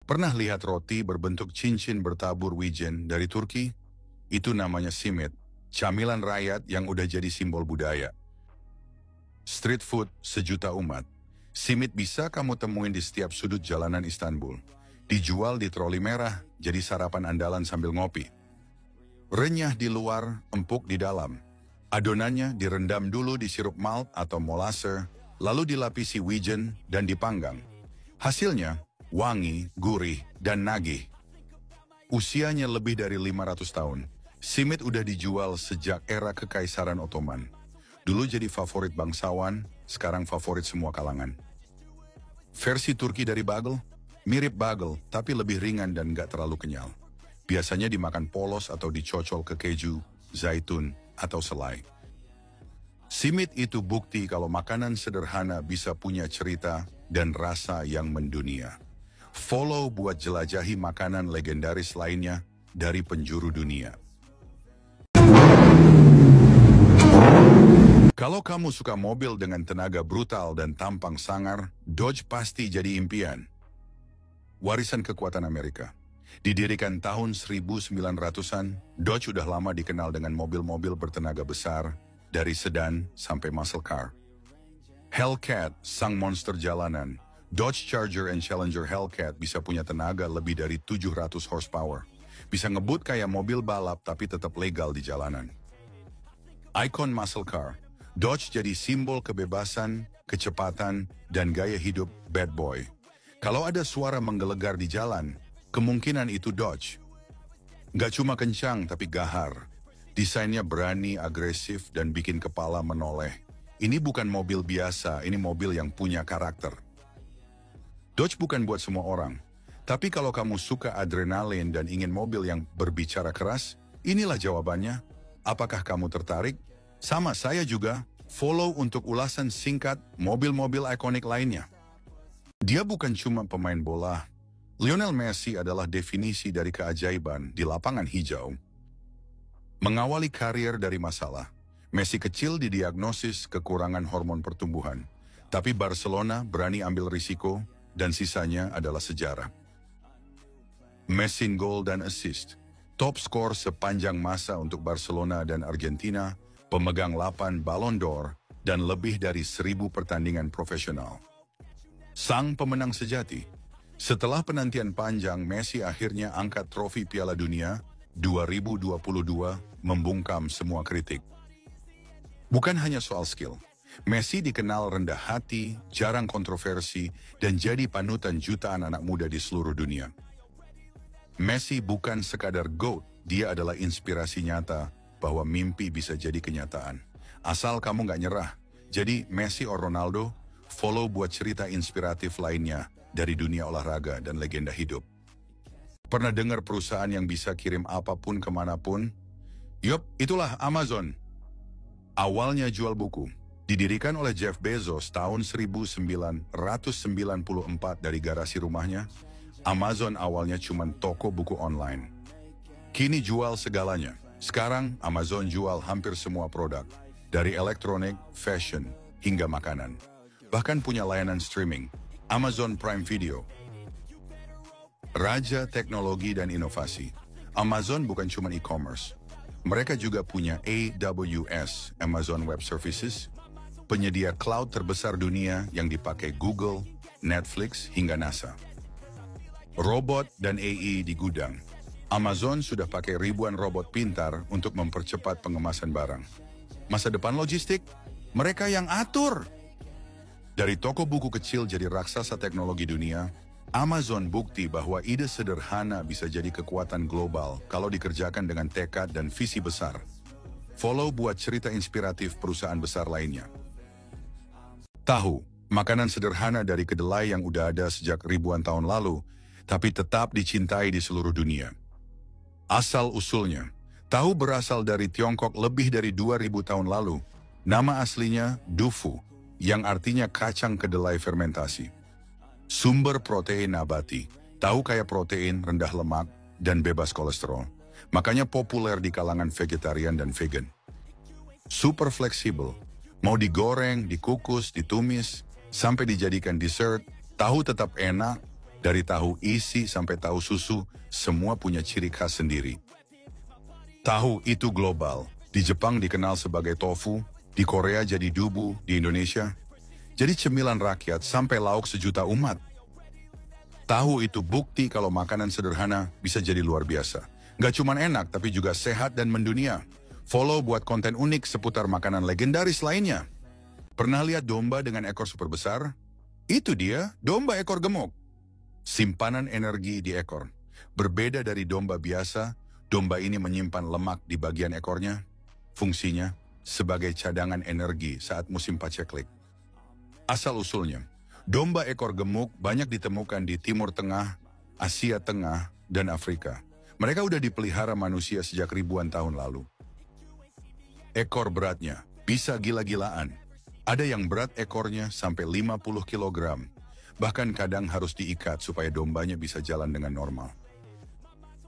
Pernah lihat roti berbentuk cincin bertabur wijen dari Turki? Itu namanya simit, camilan rakyat yang udah jadi simbol budaya. Street food sejuta umat. Simit bisa kamu temuin di setiap sudut jalanan Istanbul. Dijual di troli merah, jadi sarapan andalan sambil ngopi. Renyah di luar, empuk di dalam. Adonannya direndam dulu di sirup malt atau molase, lalu dilapisi wijen dan dipanggang. Hasilnya, wangi, gurih, dan nagih. Usianya lebih dari 500 tahun. Simit udah dijual sejak era Kekaisaran Ottoman. Dulu jadi favorit bangsawan, sekarang favorit semua kalangan. Versi Turki dari bagel? Mirip bagel, tapi lebih ringan dan gak terlalu kenyal. Biasanya dimakan polos atau dicocol ke keju, zaitun, atau selai. Simit itu bukti kalau makanan sederhana bisa punya cerita dan rasa yang mendunia. Follow buat jelajahi makanan legendaris lainnya dari penjuru dunia. Kalau kamu suka mobil dengan tenaga brutal dan tampang sangar, Dodge pasti jadi impian. Warisan kekuatan Amerika. Didirikan tahun 1900-an, Dodge udah lama dikenal dengan mobil-mobil bertenaga besar, dari sedan sampai muscle car. Hellcat, sang monster jalanan. Dodge Charger and Challenger Hellcat bisa punya tenaga lebih dari 700 horsepower. Bisa ngebut kayak mobil balap tapi tetap legal di jalanan. Icon muscle car. Dodge jadi simbol kebebasan, kecepatan, dan gaya hidup bad boy. Kalau ada suara menggelegar di jalan, kemungkinan itu Dodge. Gak cuma kencang tapi gahar. Desainnya berani, agresif, dan bikin kepala menoleh. Ini bukan mobil biasa, ini mobil yang punya karakter. Dodge bukan buat semua orang. Tapi kalau kamu suka adrenalin dan ingin mobil yang berbicara keras, inilah jawabannya. Apakah kamu tertarik? Sama saya juga, follow untuk ulasan singkat mobil-mobil ikonik lainnya. Dia bukan cuma pemain bola. Lionel Messi adalah definisi dari keajaiban di lapangan hijau. Mengawali karir dari masalah, Messi kecil didiagnosis kekurangan hormon pertumbuhan. Tapi Barcelona berani ambil risiko dan sisanya adalah sejarah. Messi gol dan assist. Top skor sepanjang masa untuk Barcelona dan Argentina, pemegang 8 Ballon d'Or, dan lebih dari 1000 pertandingan profesional. Sang pemenang sejati. Setelah penantian panjang, Messi akhirnya angkat trofi Piala Dunia 2022 membungkam semua kritik. Bukan hanya soal skill. Messi dikenal rendah hati, jarang kontroversi, dan jadi panutan jutaan anak muda di seluruh dunia. Messi bukan sekadar GOAT, dia adalah inspirasi nyata bahwa mimpi bisa jadi kenyataan. Asal kamu gak nyerah. Jadi Messi or Ronaldo, follow buat cerita inspiratif lainnya dari dunia olahraga dan legenda hidup. Pernah dengar perusahaan yang bisa kirim apapun kemanapun? Yup, itulah Amazon. Awalnya jual buku. Didirikan oleh Jeff Bezos tahun 1994 dari garasi rumahnya, Amazon awalnya cuma toko buku online. Kini jual segalanya. Sekarang Amazon jual hampir semua produk, dari elektronik, fashion, hingga makanan. Bahkan punya layanan streaming, Amazon Prime Video. Raja teknologi dan inovasi. Amazon bukan cuma e-commerce. Mereka juga punya AWS, Amazon Web Services, penyedia cloud terbesar dunia yang dipakai Google, Netflix, hingga NASA. Robot dan AI di gudang. Amazon sudah pakai ribuan robot pintar untuk mempercepat pengemasan barang. Masa depan logistik, mereka yang atur. Dari toko buku kecil jadi raksasa teknologi dunia, Amazon bukti bahwa ide sederhana bisa jadi kekuatan global kalau dikerjakan dengan tekad dan visi besar. Follow buat cerita inspiratif perusahaan besar lainnya. Tahu, makanan sederhana dari kedelai yang udah ada sejak ribuan tahun lalu, tapi tetap dicintai di seluruh dunia. Asal-usulnya, tahu berasal dari Tiongkok lebih dari 2000 tahun lalu. Nama aslinya dufu, yang artinya kacang kedelai fermentasi. Sumber protein nabati, tahu kaya protein, rendah lemak, dan bebas kolesterol. Makanya populer di kalangan vegetarian dan vegan. Super fleksibel, mau digoreng, dikukus, ditumis, sampai dijadikan dessert, tahu tetap enak, Dari tahu isi sampai tahu susu, semua punya ciri khas sendiri. Tahu itu global. Di Jepang dikenal sebagai tofu, di Korea jadi dubu, di Indonesia jadi cemilan rakyat sampai lauk sejuta umat. Tahu itu bukti kalau makanan sederhana bisa jadi luar biasa. Gak cuma enak, tapi juga sehat dan mendunia. Follow buat konten unik seputar makanan legendaris lainnya. Pernah lihat domba dengan ekor super besar? Itu dia, domba ekor gemuk. Simpanan energi di ekor. Berbeda dari domba biasa, domba ini menyimpan lemak di bagian ekornya. Fungsinya sebagai cadangan energi saat musim paceklik. Asal-usulnya, domba ekor gemuk banyak ditemukan di Timur Tengah, Asia Tengah, dan Afrika. Mereka udah dipelihara manusia sejak ribuan tahun lalu. Ekor beratnya bisa gila-gilaan. Ada yang berat ekornya sampai 50 kg. Bahkan kadang harus diikat supaya dombanya bisa jalan dengan normal.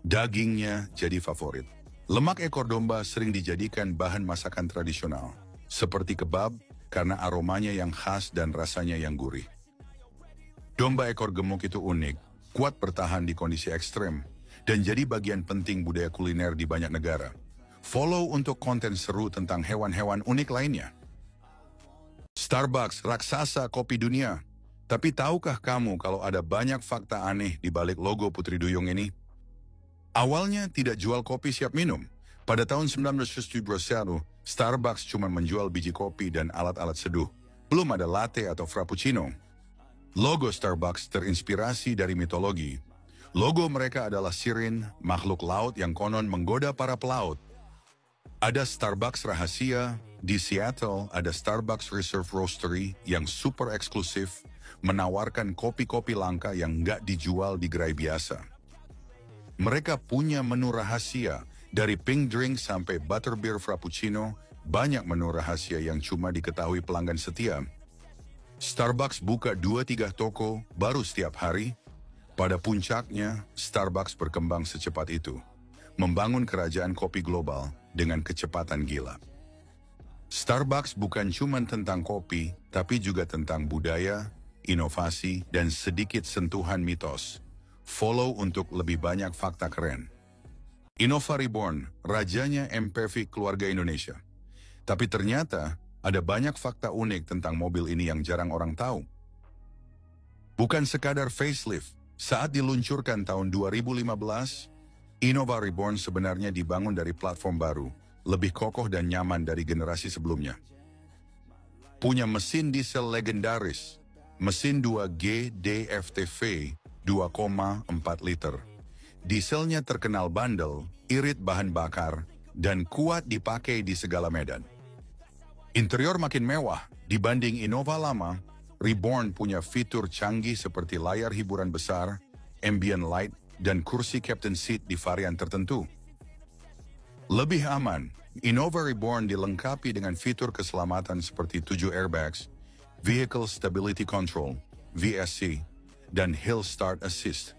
Dagingnya jadi favorit. Lemak ekor domba sering dijadikan bahan masakan tradisional, seperti kebab karena aromanya yang khas dan rasanya yang gurih. Domba ekor gemuk itu unik, kuat bertahan di kondisi ekstrem, dan jadi bagian penting budaya kuliner di banyak negara. Follow untuk konten seru tentang hewan-hewan unik lainnya. Starbucks, raksasa kopi dunia. Tapi tahukah kamu kalau ada banyak fakta aneh di balik logo Putri Duyung ini? Awalnya tidak jual kopi siap minum. Pada tahun 1971, Starbucks cuma menjual biji kopi dan alat-alat seduh. Belum ada latte atau frappuccino. Logo Starbucks terinspirasi dari mitologi. Logo mereka adalah sirin, makhluk laut yang konon menggoda para pelaut. Ada Starbucks rahasia. Di Seattle ada Starbucks Reserve Roastery yang super eksklusif, menawarkan kopi-kopi langka yang nggak dijual di gerai biasa. Mereka punya menu rahasia, dari pink drink sampai butterbeer frappuccino, banyak menu rahasia yang cuma diketahui pelanggan setia. Starbucks buka 2-3 toko baru setiap hari. Pada puncaknya, Starbucks berkembang secepat itu, membangun kerajaan kopi global dengan kecepatan gila. Starbucks bukan cuma tentang kopi, tapi juga tentang budaya, inovasi, dan sedikit sentuhan mitos. Follow untuk lebih banyak fakta keren. Innova Reborn, rajanya MPV keluarga Indonesia. Tapi ternyata ada banyak fakta unik tentang mobil ini yang jarang orang tahu. Bukan sekadar facelift, saat diluncurkan tahun 2015, Innova Reborn sebenarnya dibangun dari platform baru, lebih kokoh dan nyaman dari generasi sebelumnya. Punya mesin diesel legendaris, mesin 2G DFTV 2,4 liter. Dieselnya terkenal bandel, irit bahan bakar, dan kuat dipakai di segala medan. Interior makin mewah, dibanding Innova lama, Reborn punya fitur canggih seperti layar hiburan besar, ambient light, dan kursi captain seat di varian tertentu. Lebih aman, Innova Reborn dilengkapi dengan fitur keselamatan seperti 7 airbags, Vehicle Stability Control, VSC, dan Hill Start Assist.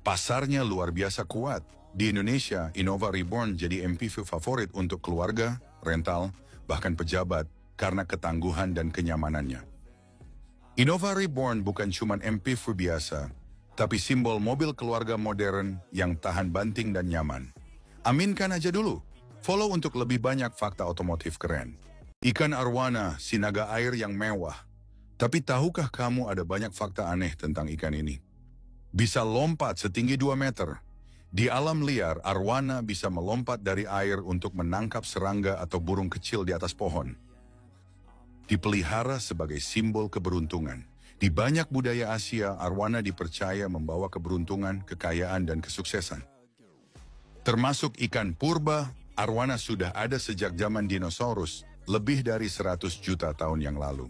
Pasarnya luar biasa kuat. Di Indonesia, Innova Reborn jadi MPV favorit untuk keluarga, rental, bahkan pejabat karena ketangguhan dan kenyamanannya. Innova Reborn bukan cuma MPV biasa, tapi simbol mobil keluarga modern yang tahan banting dan nyaman. Aminkan aja dulu. Follow untuk lebih banyak fakta otomotif keren. Ikan arwana, si naga air yang mewah. Tapi tahukah kamu ada banyak fakta aneh tentang ikan ini? Bisa lompat setinggi 2 meter. Di alam liar, arwana bisa melompat dari air untuk menangkap serangga atau burung kecil di atas pohon. Dipelihara sebagai simbol keberuntungan. Di banyak budaya Asia, arwana dipercaya membawa keberuntungan, kekayaan, dan kesuksesan. Termasuk ikan purba, arwana sudah ada sejak zaman dinosaurus, lebih dari 100 juta tahun yang lalu.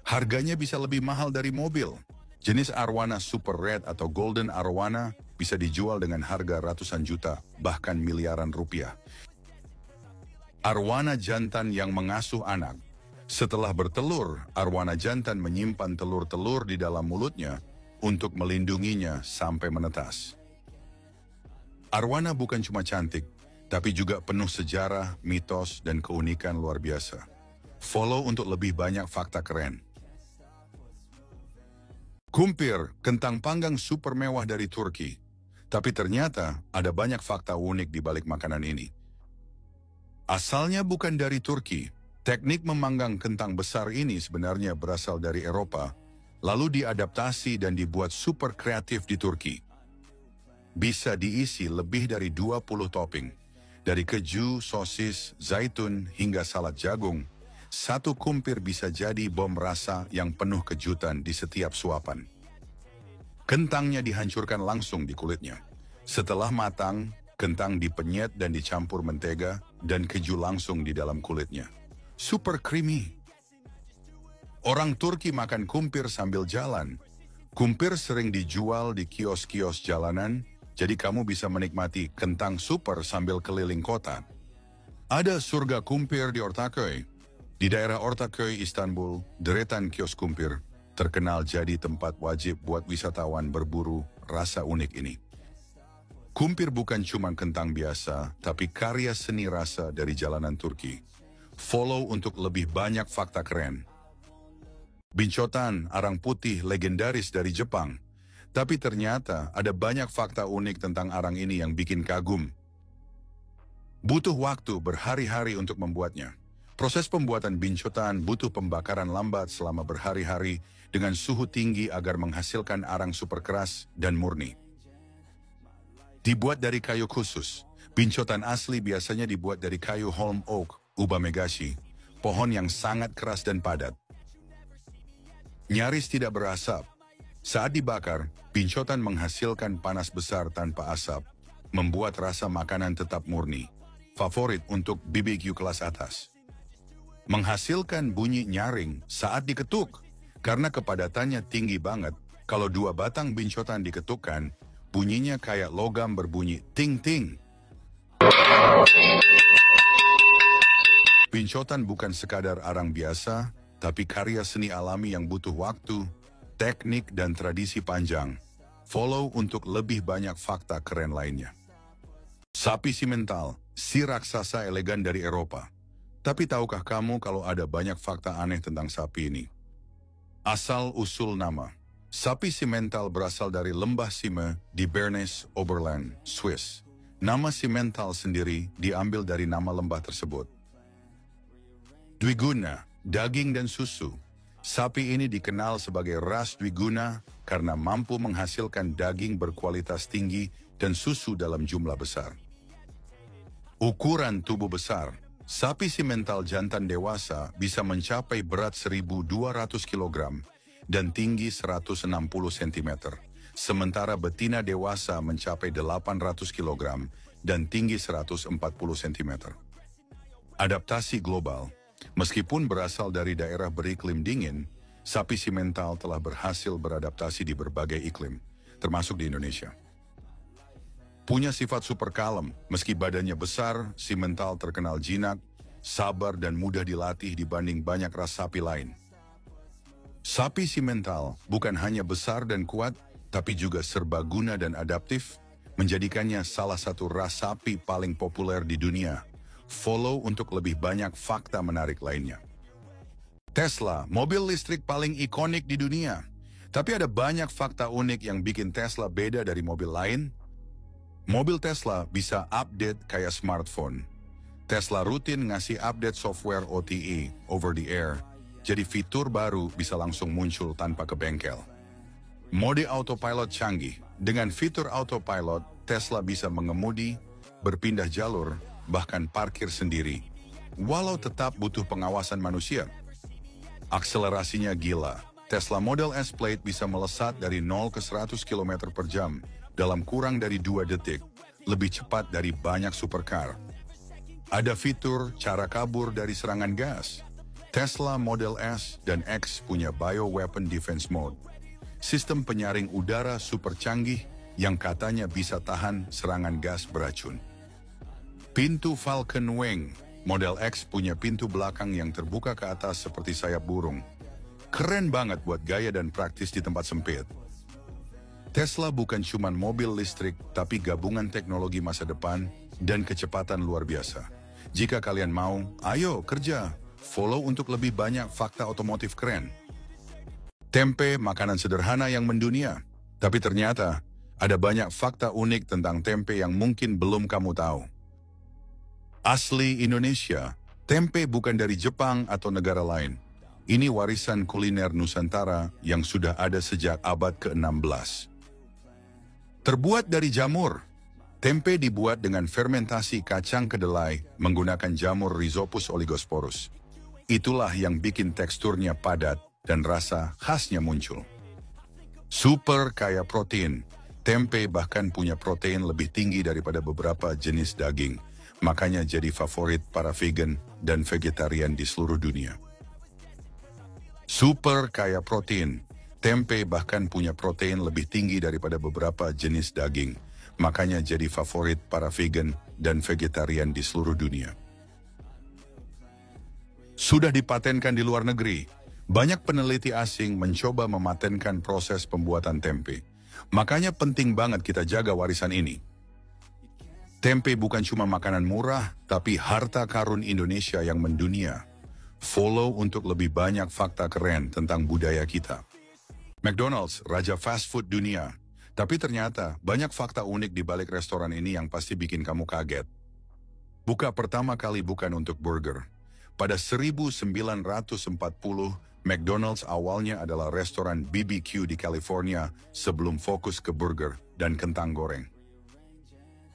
Harganya bisa lebih mahal dari mobil. Jenis arwana super red atau golden arwana bisa dijual dengan harga ratusan juta, bahkan miliaran rupiah. Arwana jantan yang mengasuh anak. Setelah bertelur, arwana jantan menyimpan telur-telur di dalam mulutnya untuk melindunginya sampai menetas. Arwana bukan cuma cantik, tapi juga penuh sejarah, mitos, dan keunikan luar biasa. Follow untuk lebih banyak fakta keren. Kumpir, kentang panggang super mewah dari Turki. Tapi ternyata ada banyak fakta unik di balik makanan ini. Asalnya bukan dari Turki. Teknik memanggang kentang besar ini sebenarnya berasal dari Eropa, lalu diadaptasi dan dibuat super kreatif di Turki. Bisa diisi lebih dari 20 topping. Dari keju, sosis, zaitun, hingga salad jagung. Satu kumpir bisa jadi bom rasa yang penuh kejutan di setiap suapan. Kentangnya dihancurkan langsung di kulitnya. Setelah matang, kentang dipenyet dan dicampur mentega dan keju langsung di dalam kulitnya. Super creamy. Orang Turki makan kumpir sambil jalan. Kumpir sering dijual di kios-kios jalanan, jadi kamu bisa menikmati kentang super sambil keliling kota. Ada surga kumpir di Ortaköy. Di daerah Ortaköy, Istanbul, deretan kios kumpir terkenal jadi tempat wajib buat wisatawan berburu rasa unik ini. Kumpir bukan cuma kentang biasa, tapi karya seni rasa dari jalanan Turki. Follow untuk lebih banyak fakta keren. Bincotan, arang putih legendaris dari Jepang. Tapi ternyata ada banyak fakta unik tentang arang ini yang bikin kagum. Butuh waktu berhari-hari untuk membuatnya. Proses pembuatan bincotan butuh pembakaran lambat selama berhari-hari dengan suhu tinggi agar menghasilkan arang super keras dan murni. Dibuat dari kayu khusus, bincotan asli biasanya dibuat dari kayu holm oak, Ubamegashi, pohon yang sangat keras dan padat. Nyaris tidak berasap. Saat dibakar, bincotan menghasilkan panas besar tanpa asap, membuat rasa makanan tetap murni. Favorit untuk BBQ kelas atas. Menghasilkan bunyi nyaring saat diketuk. Karena kepadatannya tinggi banget, kalau 2 batang bincotan diketukkan, bunyinya kayak logam berbunyi ting-ting. Bincotan bukan sekadar arang biasa, tapi karya seni alami yang butuh waktu, teknik, dan tradisi panjang. Follow untuk lebih banyak fakta keren lainnya. Sapi simental, si raksasa elegan dari Eropa. Tapi tahukah kamu kalau ada banyak fakta aneh tentang sapi ini? Asal-usul nama. Sapi simental berasal dari lembah Sime di Bernese Oberland, Swiss. Nama simental sendiri diambil dari nama lembah tersebut. Dwiguna, daging dan susu. Sapi ini dikenal sebagai ras Dwiguna karena mampu menghasilkan daging berkualitas tinggi dan susu dalam jumlah besar. Ukuran tubuh besar. Sapi simental jantan dewasa bisa mencapai berat 1.200 kg dan tinggi 160 cm, sementara betina dewasa mencapai 800 kg dan tinggi 140 cm. Adaptasi global. Meskipun berasal dari daerah beriklim dingin, sapi simental telah berhasil beradaptasi di berbagai iklim, termasuk di Indonesia. Punya sifat super kalem, meski badannya besar, simental terkenal jinak, sabar dan mudah dilatih dibanding banyak ras sapi lain. Sapi simental bukan hanya besar dan kuat, tapi juga serbaguna dan adaptif, menjadikannya salah satu ras sapi paling populer di dunia. Follow untuk lebih banyak fakta menarik lainnya. Tesla, mobil listrik paling ikonik di dunia. Tapi ada banyak fakta unik yang bikin Tesla beda dari mobil lain. Mobil Tesla bisa update kayak smartphone. Tesla rutin ngasih update software OTA, over the air, jadi fitur baru bisa langsung muncul tanpa ke bengkel. Mode autopilot canggih. Dengan fitur autopilot, Tesla bisa mengemudi, berpindah jalur, bahkan parkir sendiri, walau tetap butuh pengawasan manusia. Akselerasinya gila. Tesla Model S Plaid bisa melesat dari 0 ke 100 km per jam dalam kurang dari 2 detik, lebih cepat dari banyak supercar. Ada fitur cara kabur dari serangan gas. Tesla Model S dan X punya Bioweapon Defense Mode, sistem penyaring udara super canggih yang katanya bisa tahan serangan gas beracun. Pintu Falcon Wing. Model X punya pintu belakang yang terbuka ke atas seperti sayap burung. Keren banget buat gaya dan praktis di tempat sempit. Tesla bukan cuma mobil listrik, tapi gabungan teknologi masa depan dan kecepatan luar biasa. Jika kalian mau, ayo kerja. Follow untuk lebih banyak fakta otomotif keren. Tempe makanan sederhana yang mendunia, tapi ternyata ada banyak fakta unik tentang tempe yang mungkin belum kamu tahu. Asli Indonesia, tempe bukan dari Jepang atau negara lain. Ini warisan kuliner Nusantara yang sudah ada sejak abad ke-16. Terbuat dari jamur, tempe dibuat dengan fermentasi kacang kedelai menggunakan jamur Rhizopus oligosporus. Itulah yang bikin teksturnya padat dan rasa khasnya muncul. Super kaya protein, tempe bahkan punya protein lebih tinggi daripada beberapa jenis daging, makanya jadi favorit para vegan dan vegetarian di seluruh dunia. Super kaya protein, tempe bahkan punya protein lebih tinggi daripada beberapa jenis daging, makanya jadi favorit para vegan dan vegetarian di seluruh dunia. Sudah dipatenkan di luar negeri. Banyak peneliti asing mencoba mematenkan proses pembuatan tempe. Makanya penting banget kita jaga warisan ini. Tempe bukan cuma makanan murah, tapi harta karun Indonesia yang mendunia. Follow untuk lebih banyak fakta keren tentang budaya kita. McDonald's, raja fast food dunia. Tapi ternyata banyak fakta unik di balik restoran ini yang pasti bikin kamu kaget. Buka pertama kali bukan untuk burger. Pada 1940, McDonald's awalnya adalah restoran BBQ di California sebelum fokus ke burger dan kentang goreng.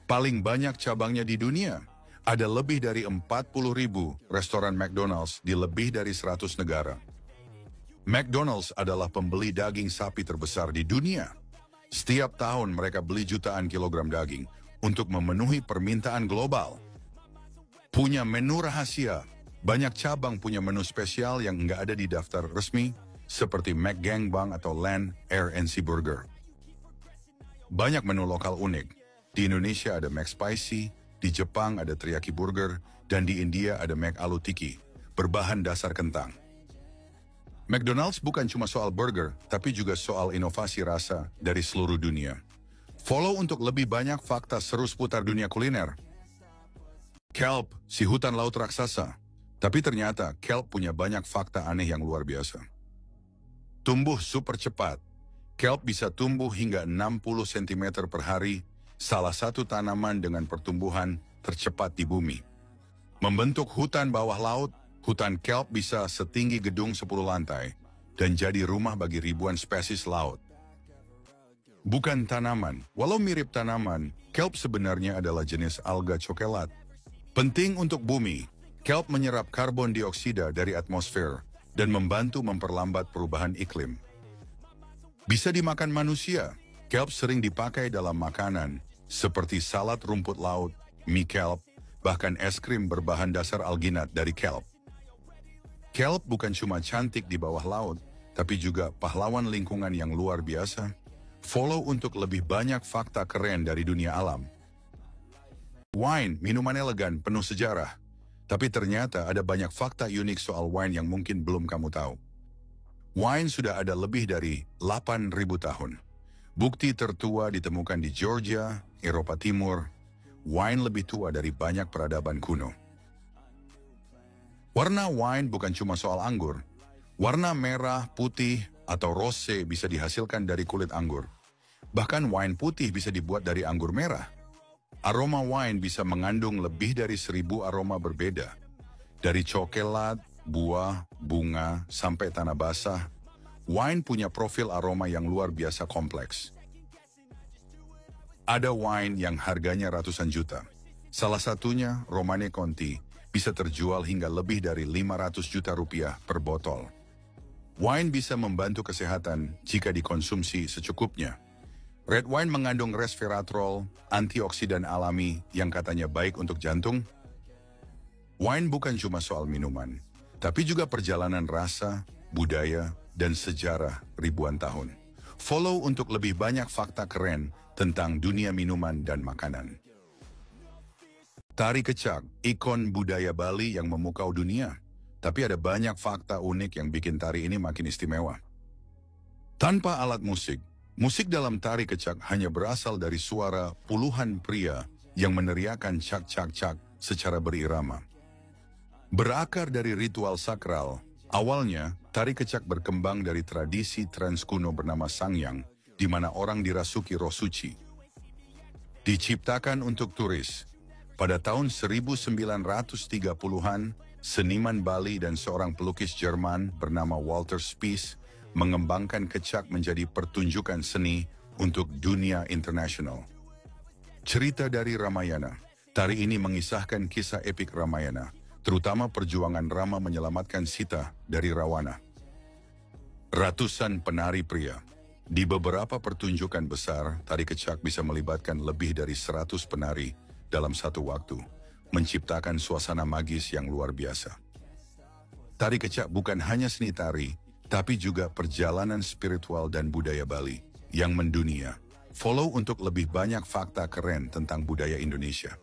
Paling banyak cabangnya di dunia. Ada lebih dari 40.000 restoran McDonald's di lebih dari 100 negara. McDonald's adalah pembeli daging sapi terbesar di dunia. Setiap tahun mereka beli jutaan kilogram daging untuk memenuhi permintaan global. Punya menu rahasia. Banyak cabang punya menu spesial yang nggak ada di daftar resmi, seperti McGangbang atau Land, Air and Sea Burger. Banyak menu lokal unik. Di Indonesia ada McSpicy, di Jepang ada Teriyaki Burger, dan di India ada McAloo Tikki, berbahan dasar kentang. McDonald's bukan cuma soal burger, tapi juga soal inovasi rasa dari seluruh dunia. Follow untuk lebih banyak fakta seru seputar dunia kuliner. Kelp, si hutan laut raksasa. Tapi ternyata kelp punya banyak fakta aneh yang luar biasa. Tumbuh super cepat. Kelp bisa tumbuh hingga 60 cm per hari, salah satu tanaman dengan pertumbuhan tercepat di bumi. Membentuk hutan bawah laut, hutan kelp bisa setinggi gedung 10 lantai dan jadi rumah bagi ribuan spesies laut. Bukan tanaman, walau mirip tanaman, kelp sebenarnya adalah jenis alga cokelat. Penting untuk bumi. Kelp menyerap karbon dioksida dari atmosfer dan membantu memperlambat perubahan iklim. Bisa dimakan manusia. Kelp sering dipakai dalam makanan seperti salad rumput laut, mie kelp, bahkan es krim berbahan dasar alginat dari kelp. Kelp bukan cuma cantik di bawah laut, tapi juga pahlawan lingkungan yang luar biasa. Follow untuk lebih banyak fakta keren dari dunia alam. Wine, minuman elegan penuh sejarah. Tapi ternyata ada banyak fakta unik soal wine yang mungkin belum kamu tahu. Wine sudah ada lebih dari 8.000 tahun. Bukti tertua ditemukan di Georgia, Eropa Timur. Wine lebih tua dari banyak peradaban kuno. Warna wine bukan cuma soal anggur. Warna merah, putih, atau rosé bisa dihasilkan dari kulit anggur. Bahkan wine putih bisa dibuat dari anggur merah. Aroma wine bisa mengandung lebih dari 1.000 aroma berbeda. Dari coklat, buah, bunga, sampai tanah basah, wine punya profil aroma yang luar biasa kompleks. Ada wine yang harganya ratusan juta. Salah satunya, Romane Conti, bisa terjual hingga lebih dari 500 juta rupiah per botol. Wine bisa membantu kesehatan jika dikonsumsi secukupnya. Red wine mengandung resveratrol, antioksidan alami yang katanya baik untuk jantung. Wine bukan cuma soal minuman, tapi juga perjalanan rasa, budaya, dan sejarah ribuan tahun. Follow untuk lebih banyak fakta keren tentang dunia minuman dan makanan. Tari kecak, ikon budaya Bali yang memukau dunia. Tapi ada banyak fakta unik yang bikin tari ini makin istimewa. Tanpa alat musik, musik dalam tari kecak hanya berasal dari suara puluhan pria yang meneriakan cak-cak-cak secara berirama. Berakar dari ritual sakral, Awalnya, tari kecak berkembang dari tradisi trans kuno bernama Sangyang, di mana orang dirasuki roh suci. Diciptakan untuk turis, pada tahun 1930-an, seniman Bali dan seorang pelukis Jerman bernama Walter Spies mengembangkan kecak menjadi pertunjukan seni untuk dunia internasional. Cerita dari Ramayana. Tari ini mengisahkan kisah epik Ramayana, terutama perjuangan Rama menyelamatkan Sita dari Rawana. Ratusan penari pria. Di beberapa pertunjukan besar, tari kecak bisa melibatkan lebih dari 100 penari dalam satu waktu, menciptakan suasana magis yang luar biasa. Tari kecak bukan hanya seni tari, tapi juga perjalanan spiritual dan budaya Bali yang mendunia. Follow untuk lebih banyak fakta keren tentang budaya Indonesia.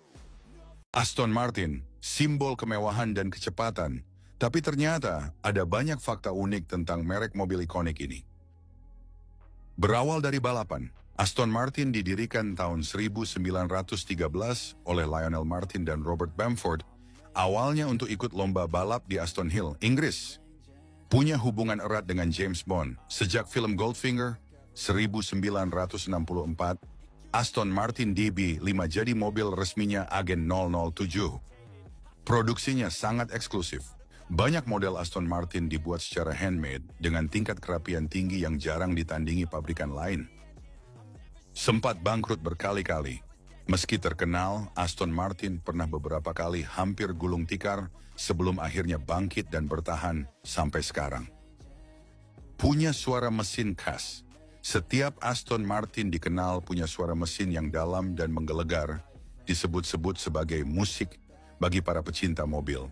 Aston Martin, simbol kemewahan dan kecepatan, tapi ternyata ada banyak fakta unik tentang merek mobil ikonik ini. Berawal dari balapan, Aston Martin didirikan tahun 1913 oleh Lionel Martin dan Robert Bamford, awalnya untuk ikut lomba balap di Aston Hill, Inggris. Punya hubungan erat dengan James Bond, sejak film Goldfinger, 1964, Aston Martin DB5 jadi mobil resminya agen 007. Produksinya sangat eksklusif. Banyak model Aston Martin dibuat secara handmade dengan tingkat kerapian tinggi yang jarang ditandingi pabrikan lain. Sempat bangkrut berkali-kali. Meski terkenal, Aston Martin pernah beberapa kali hampir gulung tikar sebelum akhirnya bangkit dan bertahan sampai sekarang. Punya suara mesin khas. Setiap Aston Martin dikenal punya suara mesin yang dalam dan menggelegar, disebut-sebut sebagai musik bagi para pecinta mobil.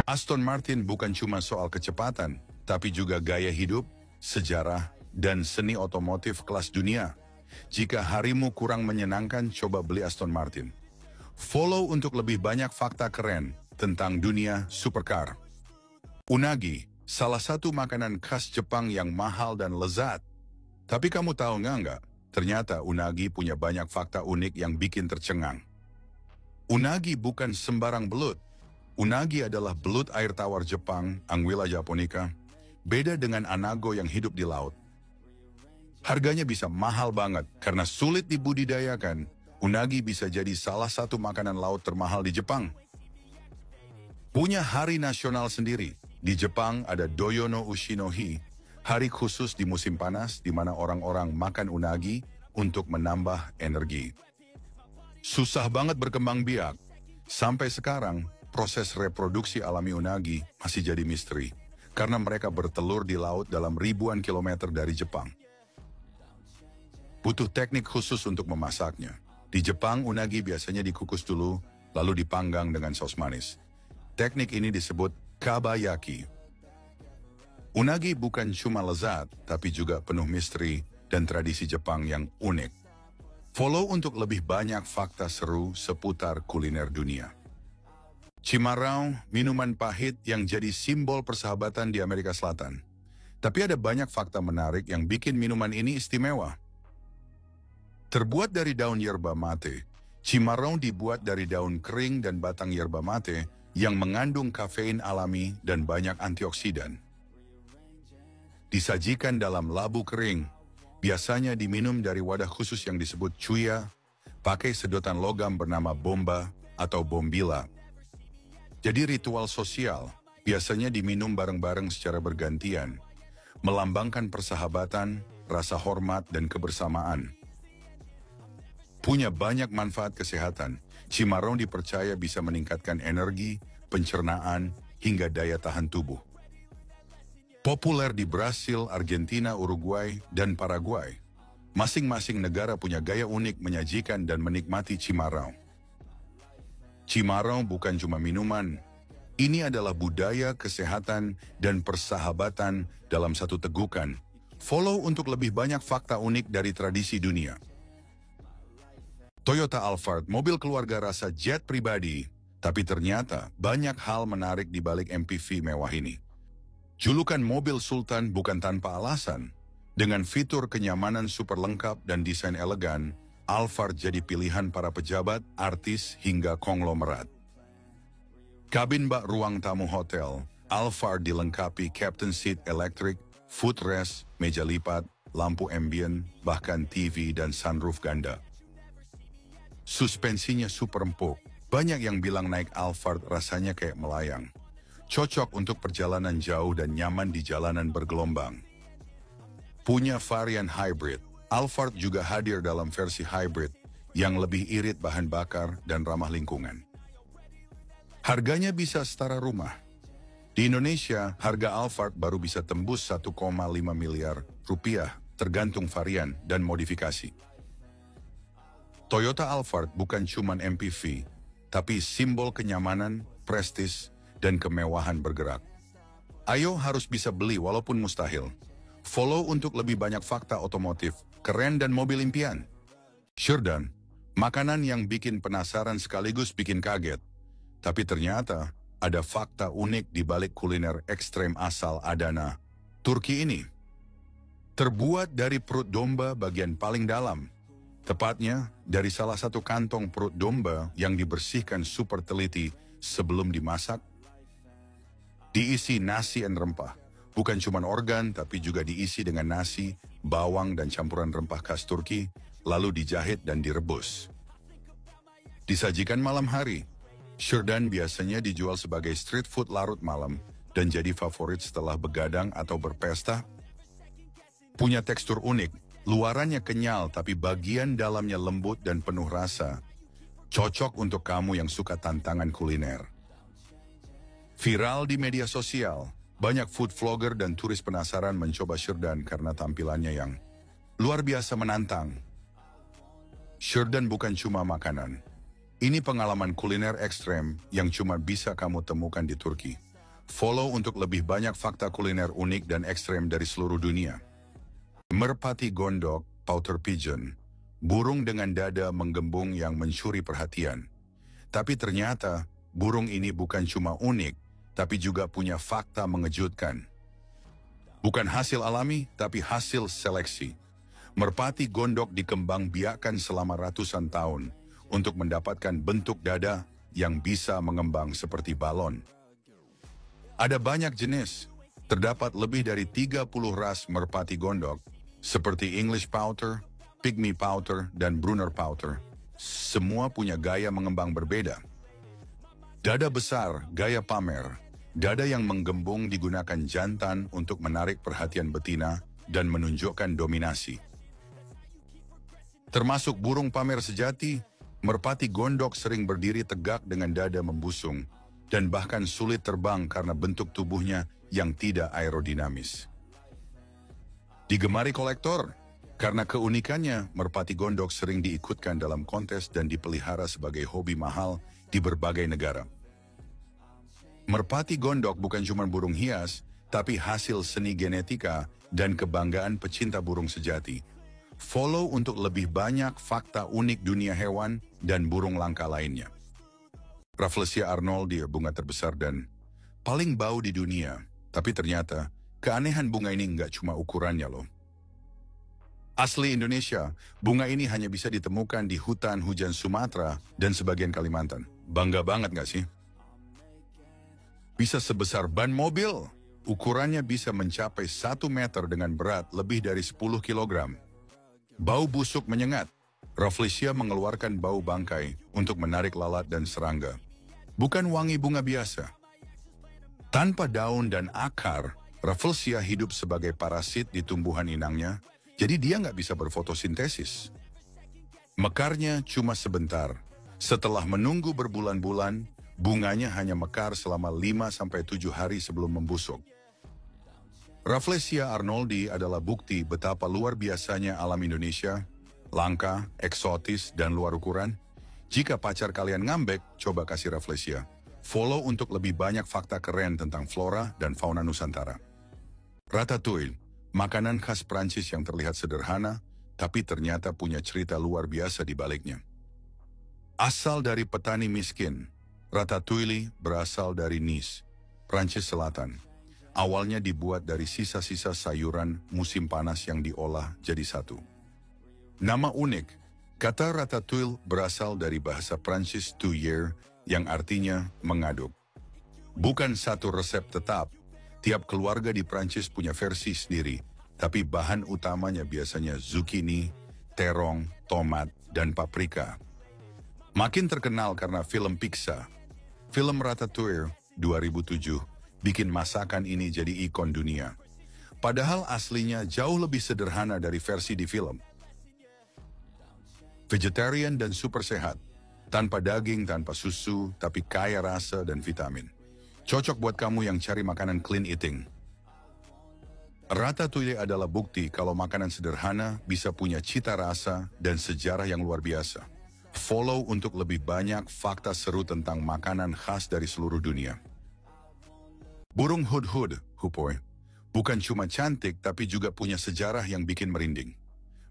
Aston Martin bukan cuma soal kecepatan, tapi juga gaya hidup, sejarah, dan seni otomotif kelas dunia. Jika harimu kurang menyenangkan, coba beli Aston Martin. Follow untuk lebih banyak fakta keren tentang dunia supercar. Unagi, salah satu makanan khas Jepang yang mahal dan lezat. Tapi kamu tahu nggak? Ternyata unagi punya banyak fakta unik yang bikin tercengang. Unagi bukan sembarang belut. Unagi adalah belut air tawar Jepang, Anguilla japonica, beda dengan anago yang hidup di laut. Harganya bisa mahal banget karena sulit dibudidayakan. Unagi bisa jadi salah satu makanan laut termahal di Jepang. Punya hari nasional sendiri. Di Jepang ada Doyono Ushinohi, hari khusus di musim panas di mana orang-orang makan unagi untuk menambah energi. Susah banget berkembang biak. Sampai sekarang, proses reproduksi alami unagi masih jadi misteri, karena mereka bertelur di laut dalam ribuan kilometer dari Jepang. Butuh teknik khusus untuk memasaknya. Di Jepang, unagi biasanya dikukus dulu, lalu dipanggang dengan saus manis. Teknik ini disebut kabayaki. Unagi bukan cuma lezat, tapi juga penuh misteri dan tradisi Jepang yang unik. Follow untuk lebih banyak fakta seru seputar kuliner dunia. Cimarrão, minuman pahit yang jadi simbol persahabatan di Amerika Selatan. Tapi ada banyak fakta menarik yang bikin minuman ini istimewa. Terbuat dari daun yerba mate, Cimarrão dibuat dari daun kering dan batang yerba mate yang mengandung kafein alami dan banyak antioksidan. Disajikan dalam labu kering, biasanya diminum dari wadah khusus yang disebut cuya, pakai sedotan logam bernama bomba atau bombila. Jadi ritual sosial, biasanya diminum bareng-bareng secara bergantian, melambangkan persahabatan, rasa hormat, dan kebersamaan. Punya banyak manfaat kesehatan. Cimarrão dipercaya bisa meningkatkan energi, pencernaan, hingga daya tahan tubuh. Populer di Brasil, Argentina, Uruguay, dan Paraguay. Masing-masing negara punya gaya unik menyajikan dan menikmati Cimarrão. Cimarrão bukan cuma minuman. Ini adalah budaya, kesehatan, dan persahabatan dalam satu tegukan. Follow untuk lebih banyak fakta unik dari tradisi dunia. Toyota Alphard, mobil keluarga rasa jet pribadi, tapi ternyata banyak hal menarik di balik MPV mewah ini. Julukan mobil sultan bukan tanpa alasan. Dengan fitur kenyamanan super lengkap dan desain elegan, Alphard jadi pilihan para pejabat, artis, hingga konglomerat. Kabin bak ruang tamu hotel, Alphard dilengkapi captain seat electric, footrest, meja lipat, lampu ambient, bahkan TV dan sunroof ganda. Suspensinya super empuk. Banyak yang bilang naik Alphard rasanya kayak melayang. Cocok untuk perjalanan jauh dan nyaman di jalanan bergelombang. Punya varian hybrid, Alphard juga hadir dalam versi hybrid yang lebih irit bahan bakar dan ramah lingkungan. Harganya bisa setara rumah. Di Indonesia, harga Alphard baru bisa tembus 1,5 miliar rupiah tergantung varian dan modifikasi. Toyota Alphard bukan cuma MPV, tapi simbol kenyamanan, prestis, dan kemewahan bergerak. Ayo harus bisa beli walaupun mustahil. Follow untuk lebih banyak fakta otomotif, keren dan mobil impian. Shurdan, makanan yang bikin penasaran sekaligus bikin kaget. Tapi ternyata ada fakta unik di balik kuliner ekstrem asal Adana, Turki ini. Terbuat dari perut domba bagian paling dalam. Tepatnya dari salah satu kantong perut domba yang dibersihkan super teliti sebelum dimasak. Diisi nasi dan rempah. Bukan cuma organ, tapi juga diisi dengan nasi, bawang, dan campuran rempah khas Turki, lalu dijahit dan direbus. Disajikan malam hari, Shurdan biasanya dijual sebagai street food larut malam dan jadi favorit setelah begadang atau berpesta. Punya tekstur unik, luarannya kenyal tapi bagian dalamnya lembut dan penuh rasa. Cocok untuk kamu yang suka tantangan kuliner. Viral di media sosial, banyak food vlogger dan turis penasaran mencoba Shurdan karena tampilannya yang luar biasa menantang. Shurdan bukan cuma makanan. Ini pengalaman kuliner ekstrem yang cuma bisa kamu temukan di Turki. Follow untuk lebih banyak fakta kuliner unik dan ekstrem dari seluruh dunia. Merpati gondok, pouter pigeon, burung dengan dada menggembung yang mencuri perhatian. Tapi ternyata, burung ini bukan cuma unik, tapi juga punya fakta mengejutkan. Bukan hasil alami, tapi hasil seleksi. Merpati gondok dikembangbiakkan selama ratusan tahun untuk mendapatkan bentuk dada yang bisa mengembang seperti balon. Ada banyak jenis, terdapat lebih dari 30 ras merpati gondok, seperti English Pouter, Pygmy Pouter, dan Brunner Pouter. Semua punya gaya mengembang berbeda. Dada besar, gaya pamer. Dada yang menggembung digunakan jantan untuk menarik perhatian betina dan menunjukkan dominasi. Termasuk burung pamer sejati, merpati gondok sering berdiri tegak dengan dada membusung dan bahkan sulit terbang karena bentuk tubuhnya yang tidak aerodinamis. Digemari kolektor, karena keunikannya, merpati gondok sering diikutkan dalam kontes dan dipelihara sebagai hobi mahal di berbagai negara. Merpati gondok bukan cuma burung hias, tapi hasil seni genetika dan kebanggaan pecinta burung sejati. Follow untuk lebih banyak fakta unik dunia hewan dan burung langka lainnya. Rafflesia arnoldi, bunga terbesar dan paling bau di dunia, tapi ternyata keanehan bunga ini nggak cuma ukurannya loh. Asli Indonesia, bunga ini hanya bisa ditemukan di hutan hujan Sumatera dan sebagian Kalimantan. Bangga banget nggak sih? Bisa sebesar ban mobil. Ukurannya bisa mencapai 1 meter dengan berat lebih dari 10 kilogram. Bau busuk menyengat. Rafflesia mengeluarkan bau bangkai untuk menarik lalat dan serangga. Bukan wangi bunga biasa. Tanpa daun dan akar, Rafflesia hidup sebagai parasit di tumbuhan inangnya, jadi dia nggak bisa berfotosintesis. Mekarnya cuma sebentar. Setelah menunggu berbulan-bulan, bunganya hanya mekar selama 5-7 hari sebelum membusuk. Rafflesia arnoldi adalah bukti betapa luar biasanya alam Indonesia, langka, eksotis, dan luar ukuran. Jika pacar kalian ngambek, coba kasih Rafflesia. Follow untuk lebih banyak fakta keren tentang flora dan fauna Nusantara. Ratatouille, makanan khas Prancis yang terlihat sederhana, tapi ternyata punya cerita luar biasa di baliknya. Asal dari petani miskin, ratatouille berasal dari Nice, Prancis Selatan. Awalnya dibuat dari sisa-sisa sayuran musim panas yang diolah jadi satu. Nama unik, kata ratatouille berasal dari bahasa Prancis touiller yang artinya mengaduk. Bukan satu resep tetap. Tiap keluarga di Prancis punya versi sendiri, tapi bahan utamanya biasanya zucchini, terong, tomat, dan paprika. Makin terkenal karena film Pixar. Film Ratatouille 2007 bikin masakan ini jadi ikon dunia. Padahal aslinya jauh lebih sederhana dari versi di film. Vegetarian dan super sehat. Tanpa daging, tanpa susu, tapi kaya rasa dan vitamin. Cocok buat kamu yang cari makanan clean eating. Ratatouille adalah bukti kalau makanan sederhana bisa punya cita rasa dan sejarah yang luar biasa. Follow untuk lebih banyak fakta seru tentang makanan khas dari seluruh dunia. Burung hudhud, Hupoy, bukan cuma cantik tapi juga punya sejarah yang bikin merinding.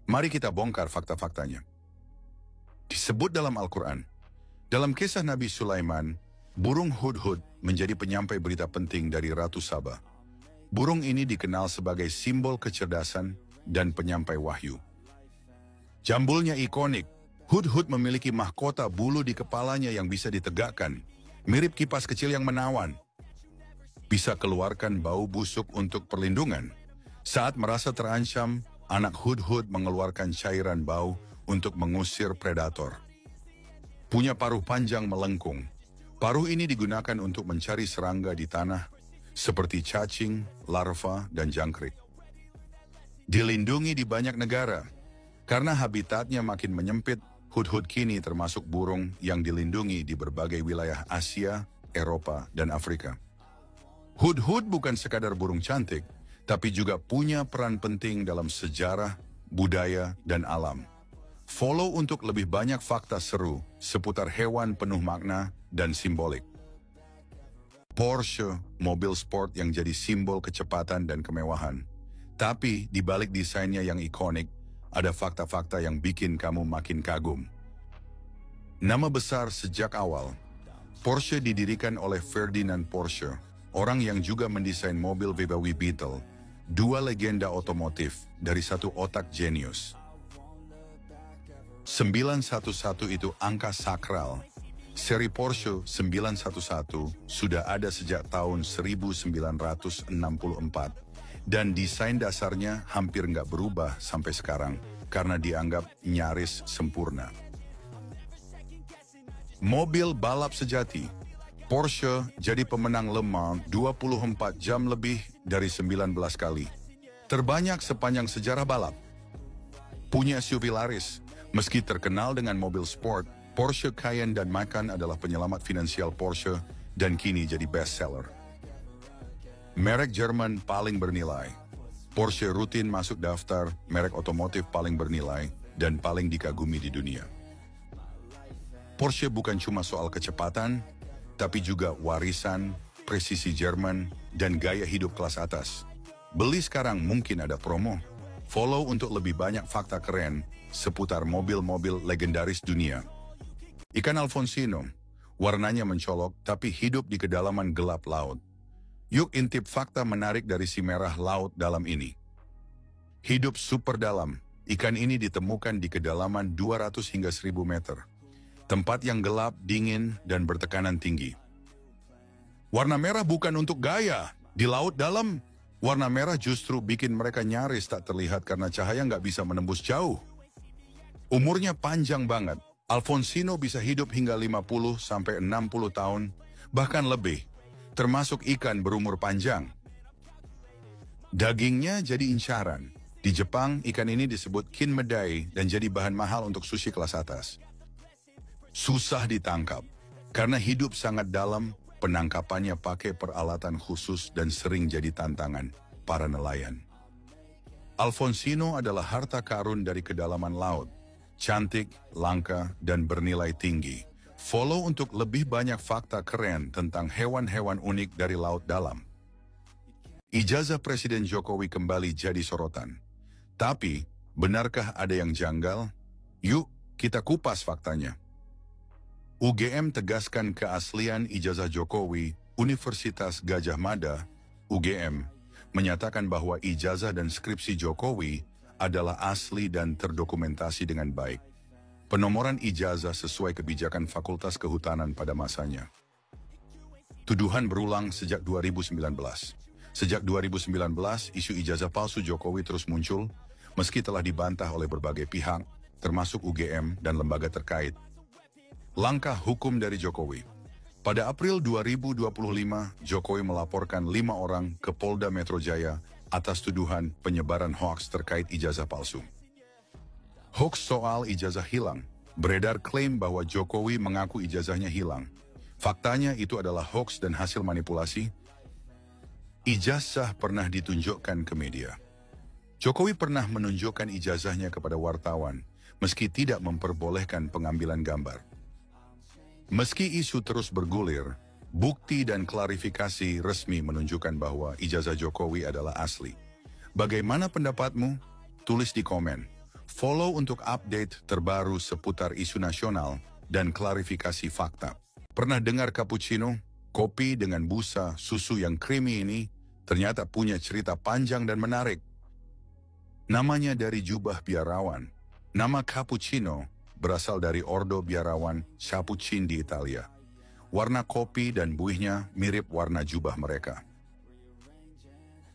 Mari kita bongkar fakta-faktanya. Disebut dalam Al-Quran, dalam kisah Nabi Sulaiman, burung hudhud menjadi penyampai berita penting dari Ratu Saba. Burung ini dikenal sebagai simbol kecerdasan dan penyampai wahyu. Jambulnya ikonik, hudhud memiliki mahkota bulu di kepalanya yang bisa ditegakkan, mirip kipas kecil yang menawan. Bisa keluarkan bau busuk untuk perlindungan. Saat merasa terancam, anak hudhud mengeluarkan cairan bau untuk mengusir predator. Punya paruh panjang melengkung. Paruh ini digunakan untuk mencari serangga di tanah, seperti cacing, larva, dan jangkrik. Dilindungi di banyak negara. Karena habitatnya makin menyempit, hudhud kini termasuk burung yang dilindungi di berbagai wilayah Asia, Eropa, dan Afrika. Hudhud bukan sekadar burung cantik, tapi juga punya peran penting dalam sejarah, budaya, dan alam. Follow untuk lebih banyak fakta seru seputar hewan penuh makna dan simbolik. Porsche, mobil sport yang jadi simbol kecepatan dan kemewahan. Tapi di balik desainnya yang ikonik, ada fakta-fakta yang bikin kamu makin kagum. Nama besar sejak awal. Porsche didirikan oleh Ferdinand Porsche, orang yang juga mendesain mobil VW Beetle, dua legenda otomotif dari satu otak jenius. 911 itu angka sakral. Seri Porsche 911 sudah ada sejak tahun 1964 dan desain dasarnya hampir nggak berubah sampai sekarang karena dianggap nyaris sempurna. Mobil balap sejati. Porsche jadi pemenang Le Mans 24 jam lebih dari 19 kali. Terbanyak sepanjang sejarah balap. Punya SUV laris. Meski terkenal dengan mobil sport, Porsche Cayenne dan Macan adalah penyelamat finansial Porsche dan kini jadi bestseller. Merek Jerman paling bernilai. Porsche rutin masuk daftar merek otomotif paling bernilai dan paling dikagumi di dunia. Porsche bukan cuma soal kecepatan, tapi juga warisan, presisi Jerman, dan gaya hidup kelas atas. Beli sekarang mungkin ada promo. Follow untuk lebih banyak fakta keren seputar mobil-mobil legendaris dunia. Ikan Alfonsino, warnanya mencolok tapi hidup di kedalaman gelap laut. Yuk intip fakta menarik dari si merah laut dalam ini. Hidup super dalam, ikan ini ditemukan di kedalaman 200 hingga 1000 meter. Tempat yang gelap, dingin, dan bertekanan tinggi. Warna merah bukan untuk gaya. Di laut dalam, warna merah justru bikin mereka nyaris tak terlihat karena cahaya nggak bisa menembus jauh. Umurnya panjang banget. Alfonsino bisa hidup hingga 50-60 tahun, bahkan lebih, termasuk ikan berumur panjang. Dagingnya jadi incaran. Di Jepang, ikan ini disebut kinmedai dan jadi bahan mahal untuk sushi kelas atas. Susah ditangkap. Karena hidup sangat dalam, penangkapannya pakai peralatan khusus dan sering jadi tantangan para nelayan. Alfonsino adalah harta karun dari kedalaman laut. Cantik, langka, dan bernilai tinggi. Follow untuk lebih banyak fakta keren tentang hewan-hewan unik dari laut dalam. Ijazah Presiden Jokowi kembali jadi sorotan. Tapi, benarkah ada yang janggal? Yuk, kita kupas faktanya. UGM tegaskan keaslian ijazah Jokowi. Universitas Gadjah Mada, UGM, menyatakan bahwa ijazah dan skripsi Jokowi adalah asli dan terdokumentasi dengan baik. Penomoran ijazah sesuai kebijakan Fakultas Kehutanan pada masanya. Tuduhan berulang sejak 2019. Sejak 2019, isu ijazah palsu Jokowi terus muncul, meski telah dibantah oleh berbagai pihak, termasuk UGM dan lembaga terkait. Langkah hukum dari Jokowi. Pada April 2025, Jokowi melaporkan 5 orang ke Polda Metro Jaya atas tuduhan penyebaran hoaks terkait ijazah palsu. Hoaks soal ijazah hilang. Beredar klaim bahwa Jokowi mengaku ijazahnya hilang. Faktanya itu adalah hoaks dan hasil manipulasi. Ijazah pernah ditunjukkan ke media. Jokowi pernah menunjukkan ijazahnya kepada wartawan, meski tidak memperbolehkan pengambilan gambar. Meski isu terus bergulir, bukti dan klarifikasi resmi menunjukkan bahwa ijazah Jokowi adalah asli. Bagaimana pendapatmu? Tulis di komen. Follow untuk update terbaru seputar isu nasional dan klarifikasi fakta. Pernah dengar cappuccino? Kopi dengan busa susu yang creamy ini ternyata punya cerita panjang dan menarik. Namanya dari jubah biarawan. Nama cappuccino berasal dari ordo biarawan Cappuccini di Italia. Warna kopi dan buihnya mirip warna jubah mereka.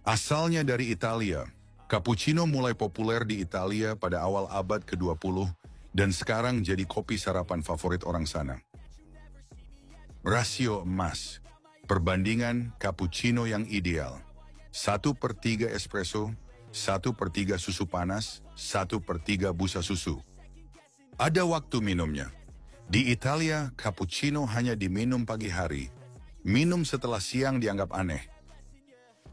Asalnya dari Italia, cappuccino mulai populer di Italia pada awal abad ke-20 dan sekarang jadi kopi sarapan favorit orang sana. Rasio emas, perbandingan cappuccino yang ideal. 1/3 espresso, 1/3 susu panas, 1/3 busa susu. Ada waktu minumnya. Di Italia, cappuccino hanya diminum pagi hari. Minum setelah siang dianggap aneh.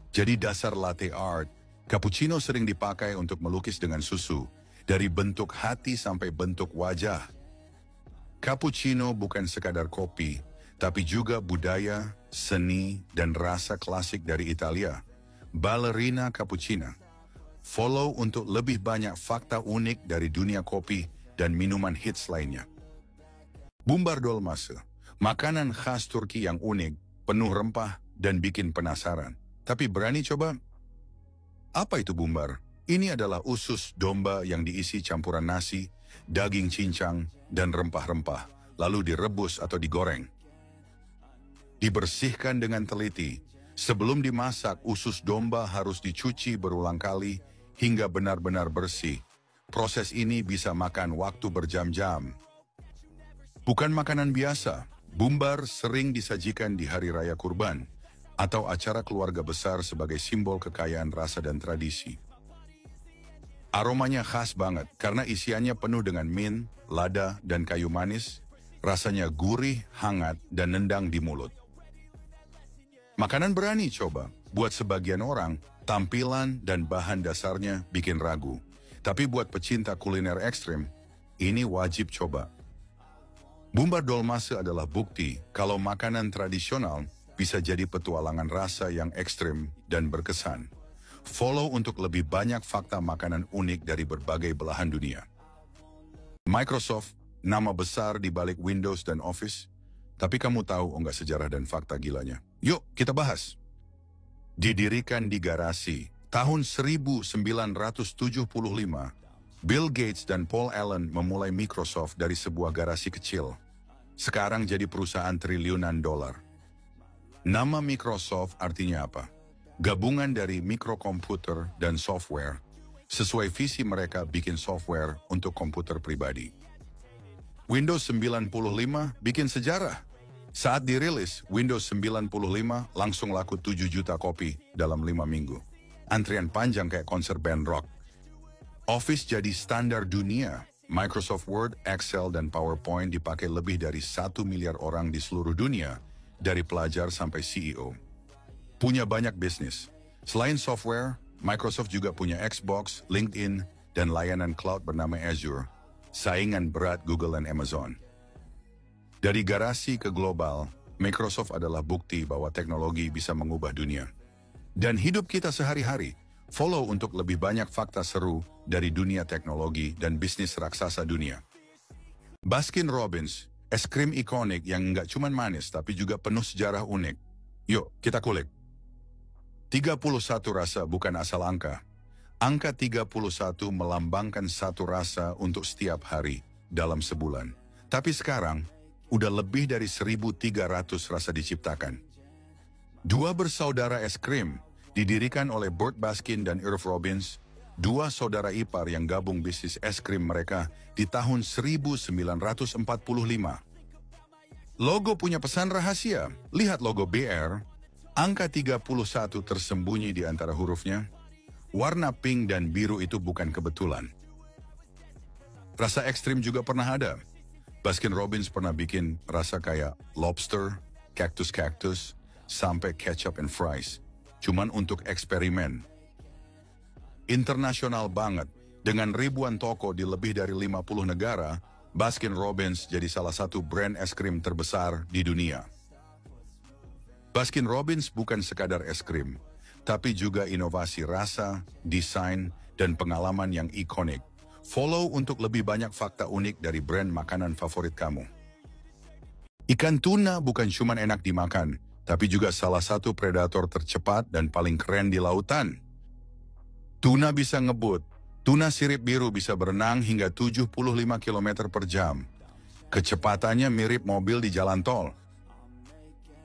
Jadi dasar latte art, cappuccino sering dipakai untuk melukis dengan susu, dari bentuk hati sampai bentuk wajah. Cappuccino bukan sekadar kopi, tapi juga budaya, seni, dan rasa klasik dari Italia. Ballerina Cappuccina. Follow untuk lebih banyak fakta unik dari dunia kopi dan minuman hits lainnya. Bumbar dolması, makanan khas Turki yang unik, penuh rempah, dan bikin penasaran. Tapi berani coba? Apa itu bumbar? Ini adalah usus domba yang diisi campuran nasi, daging cincang, dan rempah-rempah, lalu direbus atau digoreng. Dibersihkan dengan teliti. Sebelum dimasak, usus domba harus dicuci berulang kali hingga benar-benar bersih. Proses ini bisa makan waktu berjam-jam. Bukan makanan biasa, bumbar sering disajikan di hari raya kurban atau acara keluarga besar sebagai simbol kekayaan rasa dan tradisi. Aromanya khas banget karena isiannya penuh dengan mint, lada, dan kayu manis. Rasanya gurih, hangat, dan nendang di mulut. Makanan berani coba. Buat sebagian orang, tampilan dan bahan dasarnya bikin ragu. Tapi buat pecinta kuliner ekstrim, ini wajib coba. Bumbar dolması adalah bukti kalau makanan tradisional bisa jadi petualangan rasa yang ekstrim dan berkesan. Follow untuk lebih banyak fakta makanan unik dari berbagai belahan dunia. Microsoft, nama besar di balik Windows dan Office, tapi kamu tahu enggak sejarah dan fakta gilanya? Yuk, kita bahas. Didirikan di garasi, tahun 1975, Bill Gates dan Paul Allen memulai Microsoft dari sebuah garasi kecil. Sekarang jadi perusahaan triliunan dolar. Nama Microsoft artinya apa? Gabungan dari mikrokomputer dan software. Sesuai visi mereka bikin software untuk komputer pribadi. Windows 95 bikin sejarah. Saat dirilis, Windows 95 langsung laku 7 juta kopi dalam 5 minggu. Antrian panjang kayak konser band rock. Office jadi standar dunia. Microsoft Word, Excel, dan PowerPoint dipakai lebih dari 1 miliar orang di seluruh dunia, dari pelajar sampai CEO. Punya banyak bisnis. Selain software, Microsoft juga punya Xbox, LinkedIn, dan layanan cloud bernama Azure. Saingan berat Google dan Amazon. Dari garasi ke global, Microsoft adalah bukti bahwa teknologi bisa mengubah dunia. Dan hidup kita sehari-hari. Follow untuk lebih banyak fakta seru dari dunia teknologi dan bisnis raksasa dunia. Baskin Robbins, es krim ikonik yang nggak cuma manis tapi juga penuh sejarah unik. Yuk, kita kulik. 31 rasa bukan asal angka. Angka 31 melambangkan satu rasa untuk setiap hari dalam sebulan. Tapi sekarang, udah lebih dari 1.300 rasa diciptakan. Dua bersaudara es krim, didirikan oleh Burt Baskin dan Irv Robbins, dua saudara ipar yang gabung bisnis es krim mereka di tahun 1945. Logo punya pesan rahasia. Lihat logo BR, angka 31 tersembunyi di antara hurufnya. Warna pink dan biru itu bukan kebetulan. Rasa ekstrim juga pernah ada. Baskin Robbins pernah bikin rasa kayak lobster, cactus, sampai ketchup and fries. Cuman untuk eksperimen. Internasional banget. Dengan ribuan toko di lebih dari 50 negara, Baskin Robbins jadi salah satu brand es krim terbesar di dunia. Baskin Robbins bukan sekadar es krim, tapi juga inovasi rasa, desain, dan pengalaman yang ikonik. Follow untuk lebih banyak fakta unik dari brand makanan favorit kamu. Ikan tuna bukan cuma enak dimakan, tapi juga salah satu predator tercepat dan paling keren di lautan. Tuna bisa ngebut. Tuna sirip biru bisa berenang hingga 75 km per jam. Kecepatannya mirip mobil di jalan tol.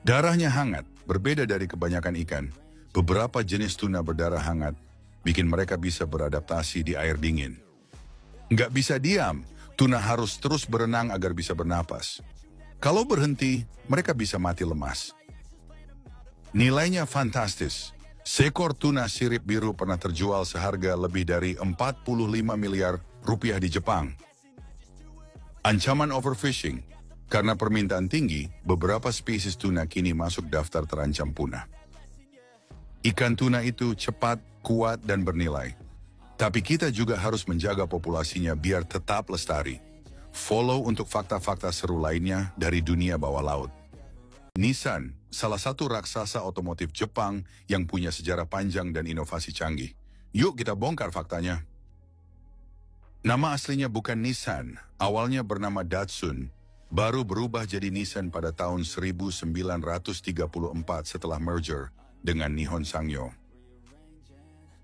Darahnya hangat, berbeda dari kebanyakan ikan. Beberapa jenis tuna berdarah hangat, bikin mereka bisa beradaptasi di air dingin. Nggak bisa diam, tuna harus terus berenang agar bisa bernapas. Kalau berhenti, mereka bisa mati lemas. Nilainya fantastis. Seekor tuna sirip biru pernah terjual seharga lebih dari 45 miliar rupiah di Jepang. Ancaman overfishing. Karena permintaan tinggi, beberapa spesies tuna kini masuk daftar terancam punah. Ikan tuna itu cepat, kuat, dan bernilai. Tapi kita juga harus menjaga populasinya biar tetap lestari. Follow untuk fakta-fakta seru lainnya dari dunia bawah laut. Nissan, salah satu raksasa otomotif Jepang yang punya sejarah panjang dan inovasi canggih. Yuk kita bongkar faktanya. Nama aslinya bukan Nissan, awalnya bernama Datsun. Baru berubah jadi Nissan pada tahun 1934 setelah merger dengan Nihon Sangyo.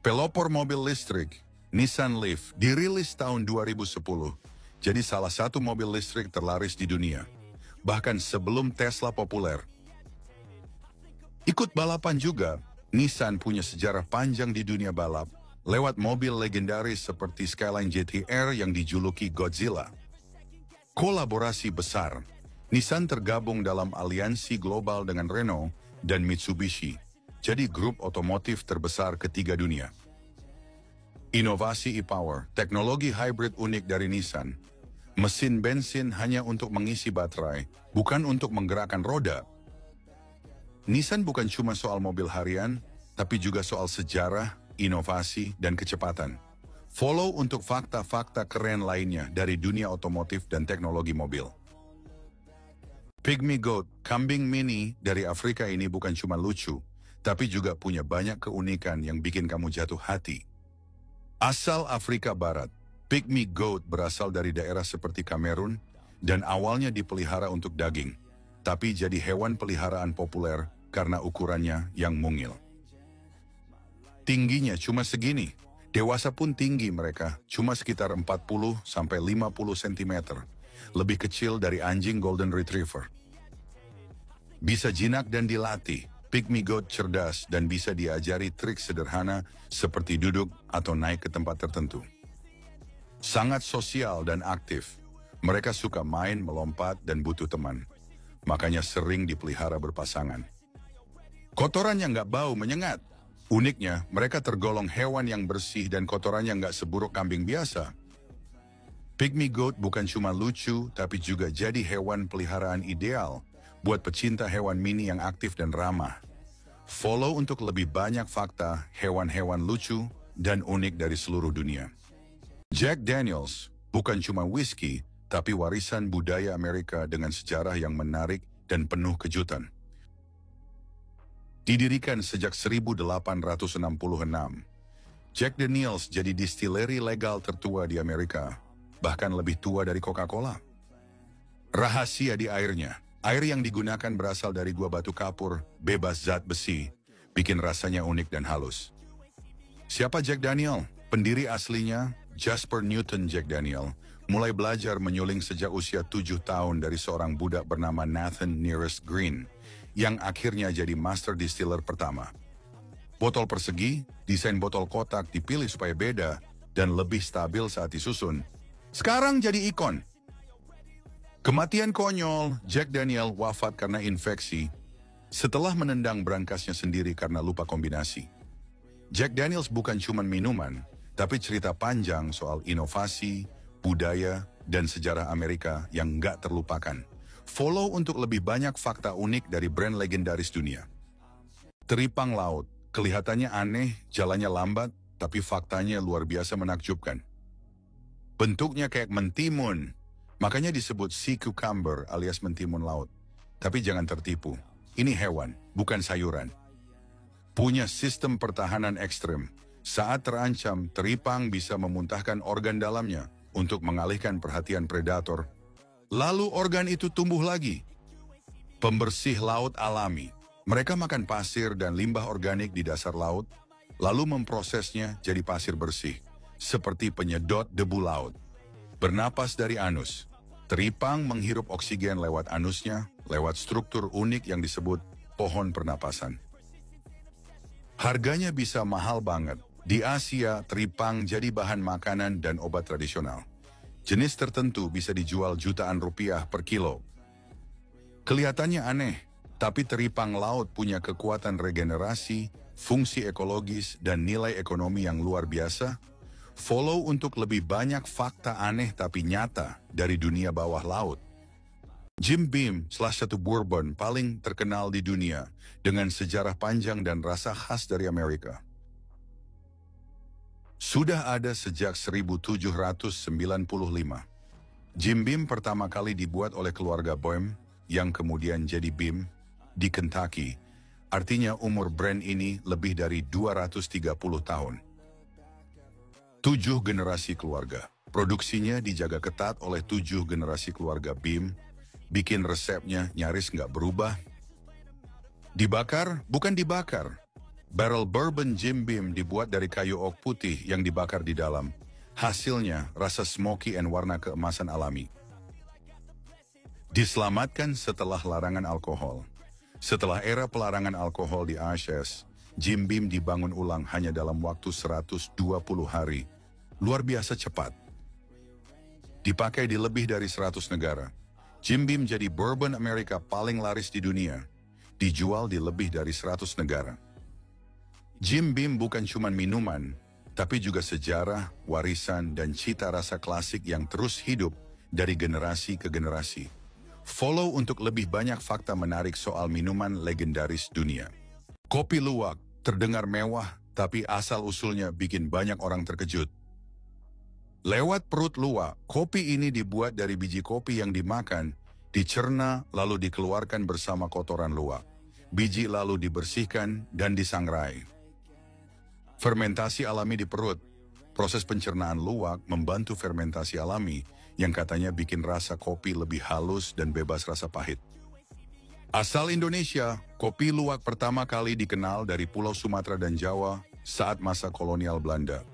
Pelopor mobil listrik, Nissan Leaf, dirilis tahun 2010, jadi salah satu mobil listrik terlaris di dunia, bahkan sebelum Tesla populer. Ikut balapan juga, Nissan punya sejarah panjang di dunia balap, lewat mobil legendaris seperti Skyline GT-R yang dijuluki Godzilla. Kolaborasi besar, Nissan tergabung dalam aliansi global dengan Renault dan Mitsubishi, jadi grup otomotif terbesar ketiga dunia. Inovasi e-power, teknologi hybrid unik dari Nissan. Mesin bensin hanya untuk mengisi baterai, bukan untuk menggerakkan roda. Nissan bukan cuma soal mobil harian, tapi juga soal sejarah, inovasi, dan kecepatan. Follow untuk fakta-fakta keren lainnya dari dunia otomotif dan teknologi mobil. Pygmy Goat, kambing mini dari Afrika ini bukan cuma lucu, tapi juga punya banyak keunikan yang bikin kamu jatuh hati. Asal Afrika Barat, Pygmy Goat berasal dari daerah seperti Kamerun dan awalnya dipelihara untuk daging, tapi jadi hewan peliharaan populer karena ukurannya yang mungil. Tingginya cuma segini, dewasa pun tinggi mereka, cuma sekitar 40-50 cm, lebih kecil dari anjing Golden Retriever. Bisa jinak dan dilatih. Pygmy Goat cerdas dan bisa diajari trik sederhana seperti duduk atau naik ke tempat tertentu. Sangat sosial dan aktif. Mereka suka main, melompat, dan butuh teman. Makanya sering dipelihara berpasangan. Kotorannya nggak bau menyengat. Uniknya, mereka tergolong hewan yang bersih dan kotorannya nggak seburuk kambing biasa. Pygmy Goat bukan cuma lucu, tapi juga jadi hewan peliharaan ideal buat pecinta hewan mini yang aktif dan ramah. Follow untuk lebih banyak fakta hewan-hewan lucu dan unik dari seluruh dunia. Jack Daniels bukan cuma whisky, tapi warisan budaya Amerika dengan sejarah yang menarik dan penuh kejutan. Didirikan sejak 1866, Jack Daniels jadi distileri legal tertua di Amerika, bahkan lebih tua dari Coca-Cola. Rahasia di airnya. Air yang digunakan berasal dari gua batu kapur, bebas zat besi, bikin rasanya unik dan halus. Siapa Jack Daniel? Pendiri aslinya, Jasper Newton Jack Daniel, mulai belajar menyuling sejak usia 7 tahun dari seorang budak bernama Nathan Nearest Green, yang akhirnya jadi master distiller pertama. Botol persegi, desain botol kotak dipilih supaya beda dan lebih stabil saat disusun. Sekarang jadi ikon. Kematian konyol, Jack Daniel wafat karena infeksi setelah menendang brankasnya sendiri karena lupa kombinasi. Jack Daniels bukan cuma minuman, tapi cerita panjang soal inovasi, budaya, dan sejarah Amerika yang nggak terlupakan. Follow untuk lebih banyak fakta unik dari brand legendaris dunia. Teripang laut, kelihatannya aneh, jalannya lambat, tapi faktanya luar biasa menakjubkan. Bentuknya kayak mentimun, makanya disebut sea cucumber alias mentimun laut. Tapi jangan tertipu, ini hewan, bukan sayuran. Punya sistem pertahanan ekstrem. Saat terancam, teripang bisa memuntahkan organ dalamnya untuk mengalihkan perhatian predator. Lalu organ itu tumbuh lagi. Pembersih laut alami. Mereka makan pasir dan limbah organik di dasar laut, lalu memprosesnya jadi pasir bersih, seperti penyedot debu laut. Bernapas dari anus. Teripang menghirup oksigen lewat anusnya, lewat struktur unik yang disebut pohon pernapasan. Harganya bisa mahal banget. Di Asia, teripang jadi bahan makanan dan obat tradisional. Jenis tertentu bisa dijual jutaan rupiah per kilo. Kelihatannya aneh, tapi teripang laut punya kekuatan regenerasi, fungsi ekologis, dan nilai ekonomi yang luar biasa. Follow untuk lebih banyak fakta aneh tapi nyata dari dunia bawah laut. Jim Beam, salah satu bourbon paling terkenal di dunia, dengan sejarah panjang dan rasa khas dari Amerika. Sudah ada sejak 1795. Jim Beam pertama kali dibuat oleh keluarga Boehm, yang kemudian jadi Beam, di Kentucky. Artinya umur brand ini lebih dari 230 tahun. 7 generasi keluarga. Produksinya dijaga ketat oleh 7 generasi keluarga Beam, bikin resepnya nyaris nggak berubah. Dibakar, bukan dibakar. Barrel bourbon Jim Beam dibuat dari kayu oak putih yang dibakar di dalam. Hasilnya rasa smoky and warna keemasan alami. Diselamatkan setelah larangan alkohol. Setelah era pelarangan alkohol di ASEAN, Jim Beam dibangun ulang hanya dalam waktu 120 hari. Luar biasa cepat. Dipakai di lebih dari 100 negara. Jim Beam jadi bourbon Amerika paling laris di dunia, dijual di lebih dari 100 negara. Jim Beam bukan cuma minuman, tapi juga sejarah, warisan, dan cita rasa klasik yang terus hidup dari generasi ke generasi. Follow untuk lebih banyak fakta menarik soal minuman legendaris dunia. Kopi luwak terdengar mewah, tapi asal-usulnya bikin banyak orang terkejut. Lewat perut luwak, kopi ini dibuat dari biji kopi yang dimakan, dicerna lalu dikeluarkan bersama kotoran luwak. Biji lalu dibersihkan dan disangrai. Fermentasi alami di perut. Proses pencernaan luwak membantu fermentasi alami yang katanya bikin rasa kopi lebih halus dan bebas rasa pahit. Asal Indonesia, kopi luwak pertama kali dikenal dari Pulau Sumatera dan Jawa saat masa kolonial Belanda.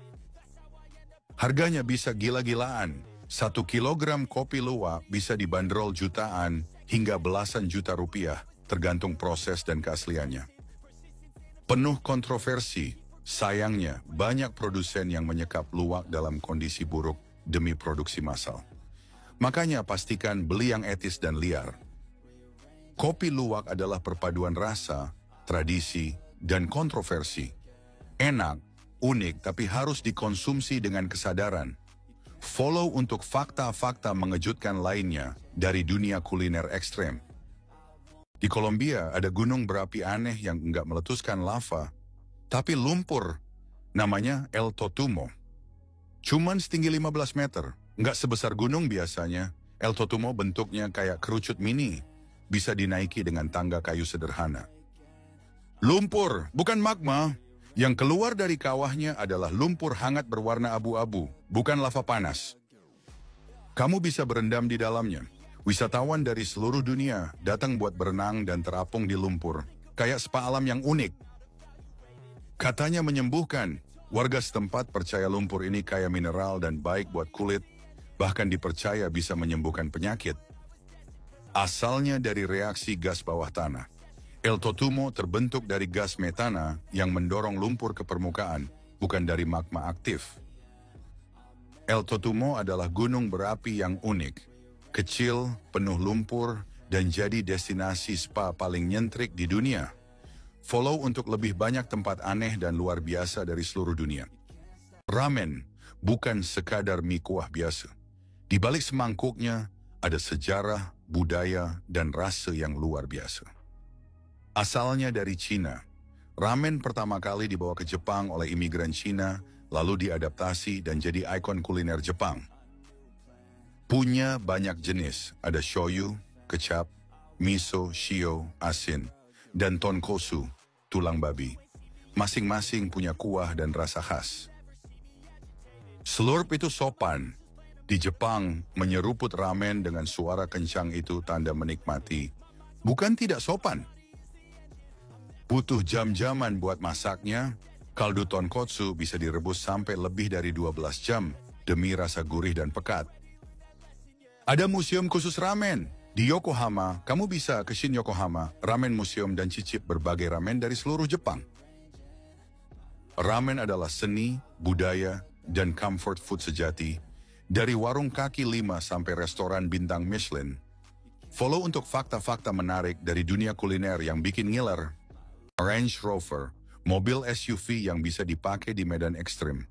Harganya bisa gila-gilaan. 1 kilogram kopi luwak bisa dibanderol jutaan hingga belasan juta rupiah, tergantung proses dan keasliannya. Penuh kontroversi, sayangnya banyak produsen yang menyekap luwak dalam kondisi buruk demi produksi massal. Makanya pastikan beli yang etis dan liar. Kopi luwak adalah perpaduan rasa, tradisi, dan kontroversi. Enak, unik, tapi harus dikonsumsi dengan kesadaran. Follow untuk fakta-fakta mengejutkan lainnya dari dunia kuliner ekstrem. Di Kolombia ada gunung berapi aneh yang enggak meletuskan lava, tapi lumpur. Namanya El Totumo. Cuman setinggi 15 meter, enggak sebesar gunung biasanya. El Totumo bentuknya kayak kerucut mini, bisa dinaiki dengan tangga kayu sederhana. Lumpur, bukan magma. Yang keluar dari kawahnya adalah lumpur hangat berwarna abu-abu, bukan lava panas. Kamu bisa berendam di dalamnya. Wisatawan dari seluruh dunia datang buat berenang dan terapung di lumpur, kayak spa alam yang unik. Katanya menyembuhkan. Warga setempat percaya lumpur ini kaya mineral dan baik buat kulit, bahkan dipercaya bisa menyembuhkan penyakit. Asalnya dari reaksi gas bawah tanah. El Totumo terbentuk dari gas metana yang mendorong lumpur ke permukaan, bukan dari magma aktif. El Totumo adalah gunung berapi yang unik, kecil, penuh lumpur, dan jadi destinasi spa paling nyentrik di dunia. Follow untuk lebih banyak tempat aneh dan luar biasa dari seluruh dunia. Ramen bukan sekadar mie kuah biasa. Di balik semangkuknya ada sejarah, budaya, dan rasa yang luar biasa. Asalnya dari Cina, ramen pertama kali dibawa ke Jepang oleh imigran Cina, lalu diadaptasi dan jadi ikon kuliner Jepang. Punya banyak jenis, ada shoyu, kecap, miso, shio, asin, dan tonkotsu, tulang babi. Masing-masing punya kuah dan rasa khas. Slurp itu sopan. Di Jepang, menyeruput ramen dengan suara kencang itu tanda menikmati. Bukan tidak sopan. Butuh jam-jaman buat masaknya, kaldu tonkotsu bisa direbus sampai lebih dari 12 jam demi rasa gurih dan pekat. Ada museum khusus ramen. Di Yokohama, kamu bisa ke Shin Yokohama, Ramen Museum dan cicip berbagai ramen dari seluruh Jepang. Ramen adalah seni, budaya, dan comfort food sejati, dari warung kaki lima sampai restoran bintang Michelin. Follow untuk fakta-fakta menarik dari dunia kuliner yang bikin ngiler. Range Rover, mobil SUV yang bisa dipakai di medan ekstrim,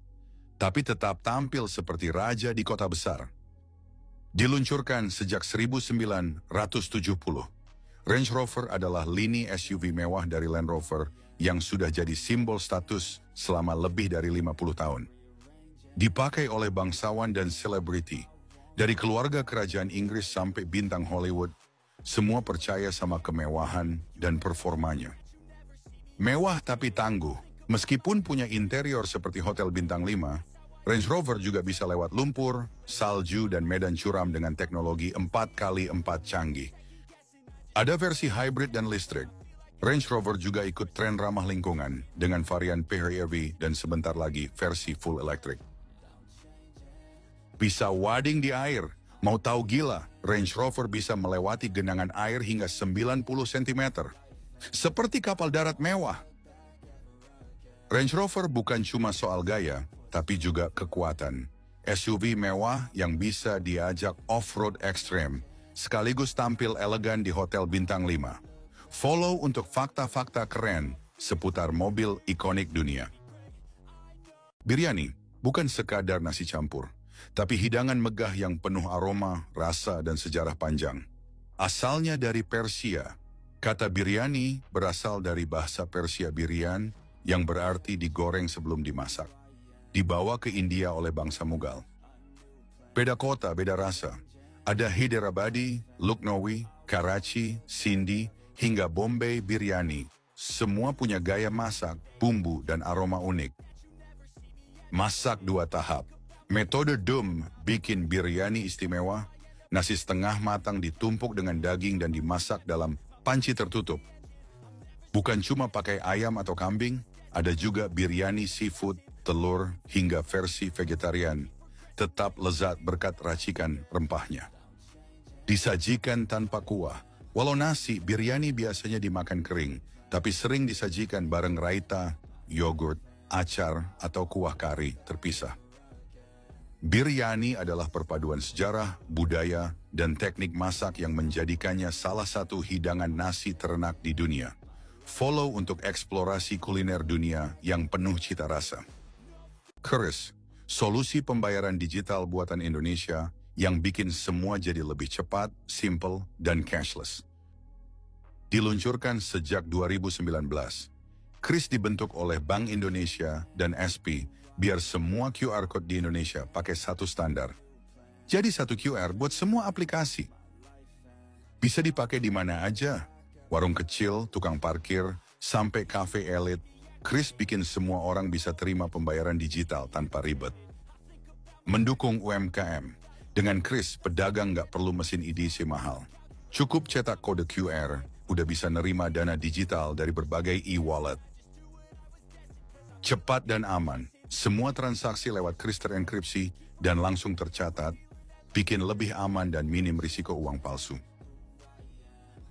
tapi tetap tampil seperti raja di kota besar. Diluncurkan sejak 1970, Range Rover adalah lini SUV mewah dari Land Rover yang sudah jadi simbol status selama lebih dari 50 tahun. Dipakai oleh bangsawan dan selebriti, dari keluarga kerajaan Inggris sampai bintang Hollywood, semua percaya sama kemewahan dan performanya. Mewah tapi tangguh, meskipun punya interior seperti hotel bintang 5, Range Rover juga bisa lewat lumpur, salju, dan medan curam dengan teknologi 4x4 canggih. Ada versi hybrid dan listrik. Range Rover juga ikut tren ramah lingkungan dengan varian PHEV dan sebentar lagi versi full electric. Bisa wading di air. Mau tahu gila, Range Rover bisa melewati genangan air hingga 90 cm. Seperti kapal darat mewah. Range Rover bukan cuma soal gaya, tapi juga kekuatan. SUV mewah yang bisa diajak off-road ekstrem, sekaligus tampil elegan di hotel bintang 5. Follow untuk fakta-fakta keren seputar mobil ikonik dunia. Biryani bukan sekadar nasi campur, tapi hidangan megah yang penuh aroma, rasa, dan sejarah panjang. Asalnya dari Persia, kata biryani berasal dari bahasa Persia biryan yang berarti digoreng sebelum dimasak. Dibawa ke India oleh bangsa Mughal. Beda kota, beda rasa. Ada Hyderabadi, Lucknowi, Karachi, Sindhi, hingga Bombay biryani. Semua punya gaya masak, bumbu, dan aroma unik. Masak 2 tahap. Metode dum bikin biryani istimewa. Nasi setengah matang ditumpuk dengan daging dan dimasak dalam panci tertutup. Bukan cuma pakai ayam atau kambing, ada juga biryani seafood, telur, hingga versi vegetarian. Tetap lezat berkat racikan rempahnya. Disajikan tanpa kuah. Walau nasi, biryani biasanya dimakan kering, tapi sering disajikan bareng raita, yogurt, acar, atau kuah kari terpisah. Biryani adalah perpaduan sejarah, budaya, dan teknik masak yang menjadikannya salah satu hidangan nasi ternak di dunia. Follow untuk eksplorasi kuliner dunia yang penuh cita rasa. Kris, solusi pembayaran digital buatan Indonesia yang bikin semua jadi lebih cepat, simple, dan cashless. Diluncurkan sejak 2019, Kris dibentuk oleh Bank Indonesia dan SP biar semua QR Code di Indonesia pakai satu standar. Jadi satu QR buat semua aplikasi. Bisa dipakai di mana aja. Warung kecil, tukang parkir, sampai kafe elit. Kris bikin semua orang bisa terima pembayaran digital tanpa ribet. Mendukung UMKM. Dengan Kris, pedagang nggak perlu mesin EDC mahal. Cukup cetak kode QR, udah bisa nerima dana digital dari berbagai e-wallet. Cepat dan aman. Semua transaksi lewat Kris terenkripsi dan langsung tercatat, bikin lebih aman dan minim risiko uang palsu.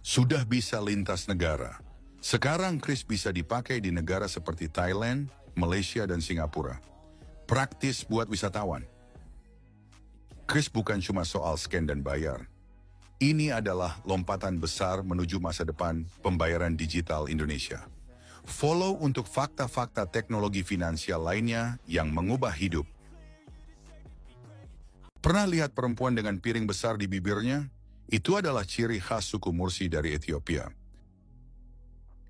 Sudah bisa lintas negara. Sekarang Kris bisa dipakai di negara seperti Thailand, Malaysia, dan Singapura. Praktis buat wisatawan. Kris bukan cuma soal scan dan bayar. Ini adalah lompatan besar menuju masa depan pembayaran digital Indonesia. Follow untuk fakta-fakta teknologi finansial lainnya yang mengubah hidup. Pernah lihat perempuan dengan piring besar di bibirnya? Itu adalah ciri khas suku Mursi dari Ethiopia.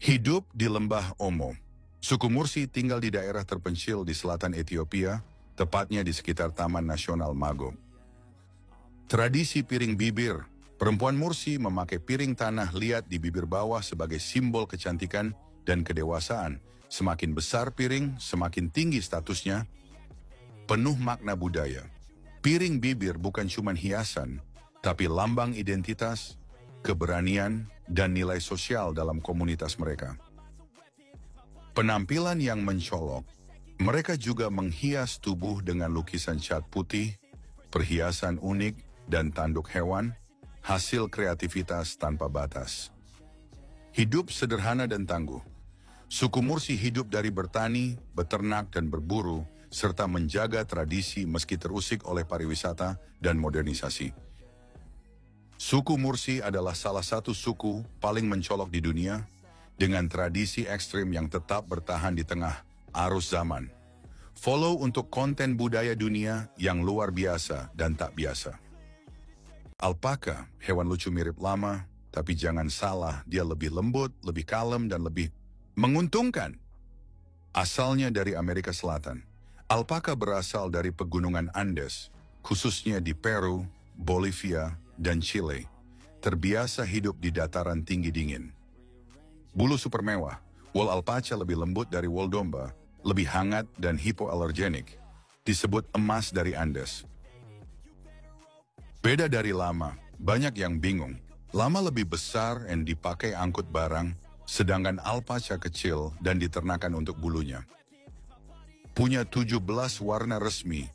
Hidup di lembah Omo. Suku Mursi tinggal di daerah terpencil di selatan Ethiopia, tepatnya di sekitar Taman Nasional Mago. Tradisi piring bibir. Perempuan Mursi memakai piring tanah liat di bibir bawah sebagai simbol kecantikan dan kedewasaan. Semakin besar piring, semakin tinggi statusnya. Penuh makna budaya. Piring bibir bukan cuma hiasan, tapi lambang identitas, keberanian, dan nilai sosial dalam komunitas mereka. Penampilan yang mencolok, mereka juga menghias tubuh dengan lukisan cat putih, perhiasan unik, dan tanduk hewan, hasil kreativitas tanpa batas. Hidup sederhana dan tangguh. Suku Mursi hidup dari bertani, beternak, dan berburu, serta menjaga tradisi meski terusik oleh pariwisata dan modernisasi. Suku Mursi adalah salah satu suku paling mencolok di dunia dengan tradisi ekstrim yang tetap bertahan di tengah arus zaman. Follow untuk konten budaya dunia yang luar biasa dan tak biasa. Alpaka, hewan lucu mirip lama, tapi jangan salah, dia lebih lembut, lebih kalem, dan lebih menguntungkan. Asalnya dari Amerika Selatan, alpaka berasal dari pegunungan Andes, khususnya di Peru, Bolivia, dan Chile, terbiasa hidup di dataran tinggi dingin. Bulu super mewah, wool alpaca lebih lembut dari wool domba, lebih hangat dan hipoalergenik, disebut emas dari Andes. Beda dari lama, banyak yang bingung. Lama lebih besar dan dipakai angkut barang, sedangkan alpaca kecil dan diternakan untuk bulunya. Punya 17 warna resmi,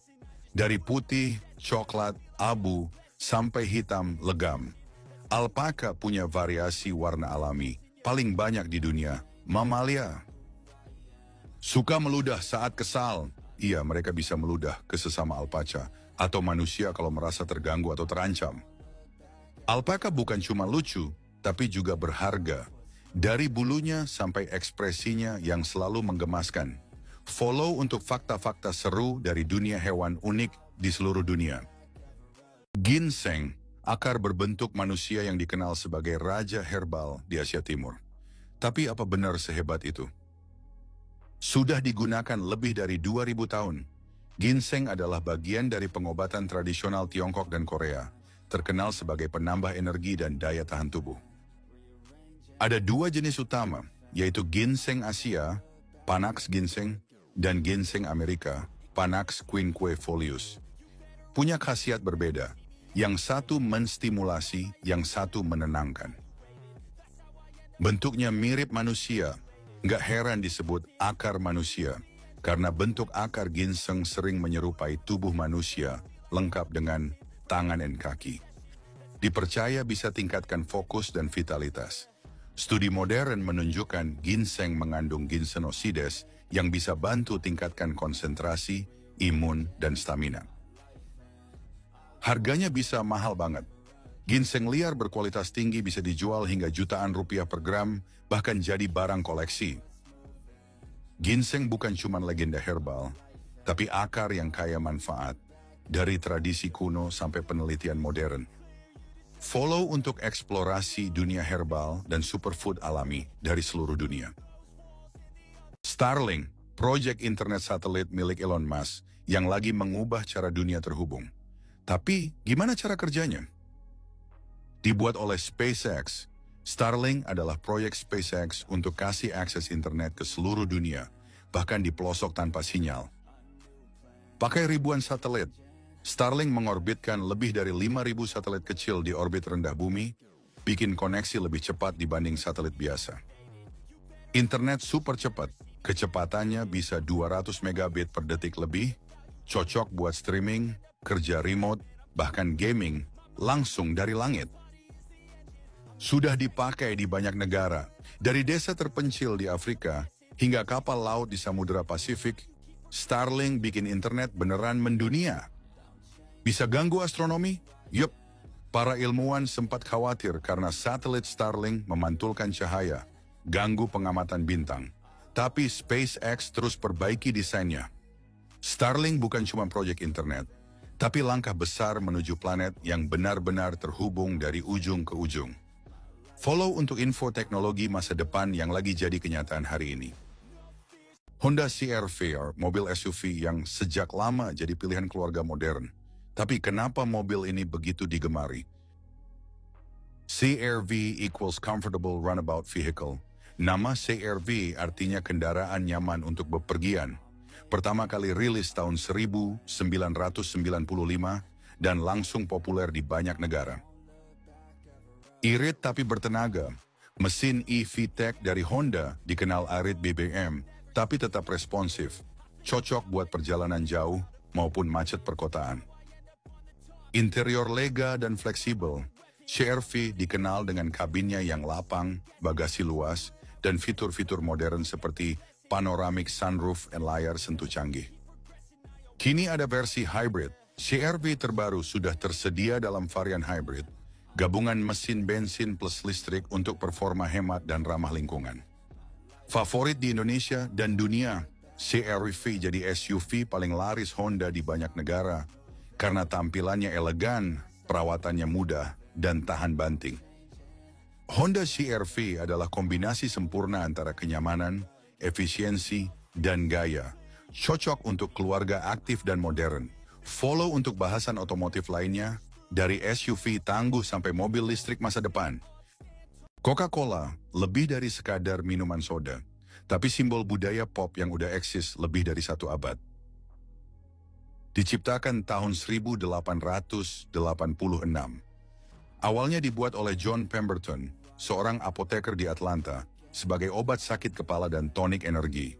dari putih, coklat, abu, sampai hitam legam. Alpaka punya variasi warna alami, paling banyak di dunia, mamalia. Suka meludah saat kesal. Iya, mereka bisa meludah ke sesama alpaca, atau manusia kalau merasa terganggu atau terancam. Alpaka bukan cuma lucu, tapi juga berharga. Dari bulunya sampai ekspresinya yang selalu menggemaskan. Follow untuk fakta-fakta seru dari dunia hewan unik di seluruh dunia. Ginseng, akar berbentuk manusia yang dikenal sebagai raja herbal di Asia Timur. Tapi apa benar sehebat itu? Sudah digunakan lebih dari 2000 tahun. Ginseng adalah bagian dari pengobatan tradisional Tiongkok dan Korea, terkenal sebagai penambah energi dan daya tahan tubuh. Ada dua jenis utama, yaitu ginseng Asia, Panax ginseng, dan ginseng Amerika, Panax quinquefolius. Punya khasiat berbeda. Yang satu menstimulasi, yang satu menenangkan. Bentuknya mirip manusia, nggak heran disebut akar manusia, karena bentuk akar ginseng sering menyerupai tubuh manusia, lengkap dengan tangan dan kaki. Dipercaya bisa tingkatkan fokus dan vitalitas. Studi modern menunjukkan ginseng mengandung ginsenosides yang bisa bantu tingkatkan konsentrasi, imun, dan stamina. Harganya bisa mahal banget. Ginseng liar berkualitas tinggi bisa dijual hingga jutaan rupiah per gram, bahkan jadi barang koleksi. Ginseng bukan cuma legenda herbal, tapi akar yang kaya manfaat, dari tradisi kuno sampai penelitian modern. Follow untuk eksplorasi dunia herbal dan superfood alami dari seluruh dunia. Starlink, proyek internet satelit milik Elon Musk yang lagi mengubah cara dunia terhubung. Tapi, gimana cara kerjanya? Dibuat oleh SpaceX, Starlink adalah proyek SpaceX untuk kasih akses internet ke seluruh dunia, bahkan di pelosok tanpa sinyal. Pakai ribuan satelit, Starlink mengorbitkan lebih dari 5.000 satelit kecil di orbit rendah bumi, bikin koneksi lebih cepat dibanding satelit biasa. Internet super cepat, kecepatannya bisa 200 megabit per detik lebih, cocok buat streaming, kerja remote, bahkan gaming, langsung dari langit. Sudah dipakai di banyak negara, dari desa terpencil di Afrika hingga kapal laut di Samudra Pasifik. Starlink bikin internet beneran mendunia. Bisa ganggu astronomi? Yup, para ilmuwan sempat khawatir karena satelit Starlink memantulkan cahaya, ganggu pengamatan bintang. Tapi SpaceX terus perbaiki desainnya. Starlink bukan cuma proyek internet, tapi langkah besar menuju planet yang benar-benar terhubung dari ujung ke ujung. Follow untuk info teknologi masa depan yang lagi jadi kenyataan hari ini. Honda CR-V, mobil SUV yang sejak lama jadi pilihan keluarga modern. Tapi kenapa mobil ini begitu digemari? CR-V equals Comfortable Runabout Vehicle. Nama CR-V artinya kendaraan nyaman untuk bepergian. Pertama kali rilis tahun 1995 dan langsung populer di banyak negara. Irit tapi bertenaga, mesin e-VTEC dari Honda dikenal irit BBM, tapi tetap responsif, cocok buat perjalanan jauh maupun macet perkotaan. Interior lega dan fleksibel, CR-V dikenal dengan kabinnya yang lapang, bagasi luas, dan fitur-fitur modern seperti panoramic sunroof dan layar sentuh canggih. Kini ada versi hybrid, CR-V terbaru sudah tersedia dalam varian hybrid, gabungan mesin bensin plus listrik untuk performa hemat dan ramah lingkungan. Favorit di Indonesia dan dunia, CR-V jadi SUV paling laris Honda di banyak negara karena tampilannya elegan, perawatannya mudah, dan tahan banting. Honda CR-V adalah kombinasi sempurna antara kenyamanan, efisiensi, dan gaya. Cocok untuk keluarga aktif dan modern. Follow untuk bahasan otomotif lainnya, dari SUV tangguh sampai mobil listrik masa depan. Coca-Cola lebih dari sekadar minuman soda, tapi simbol budaya pop yang udah eksis lebih dari 1 abad. Diciptakan tahun 1886. Awalnya dibuat oleh John Pemberton, seorang apoteker di Atlanta, sebagai obat sakit kepala dan tonik energi.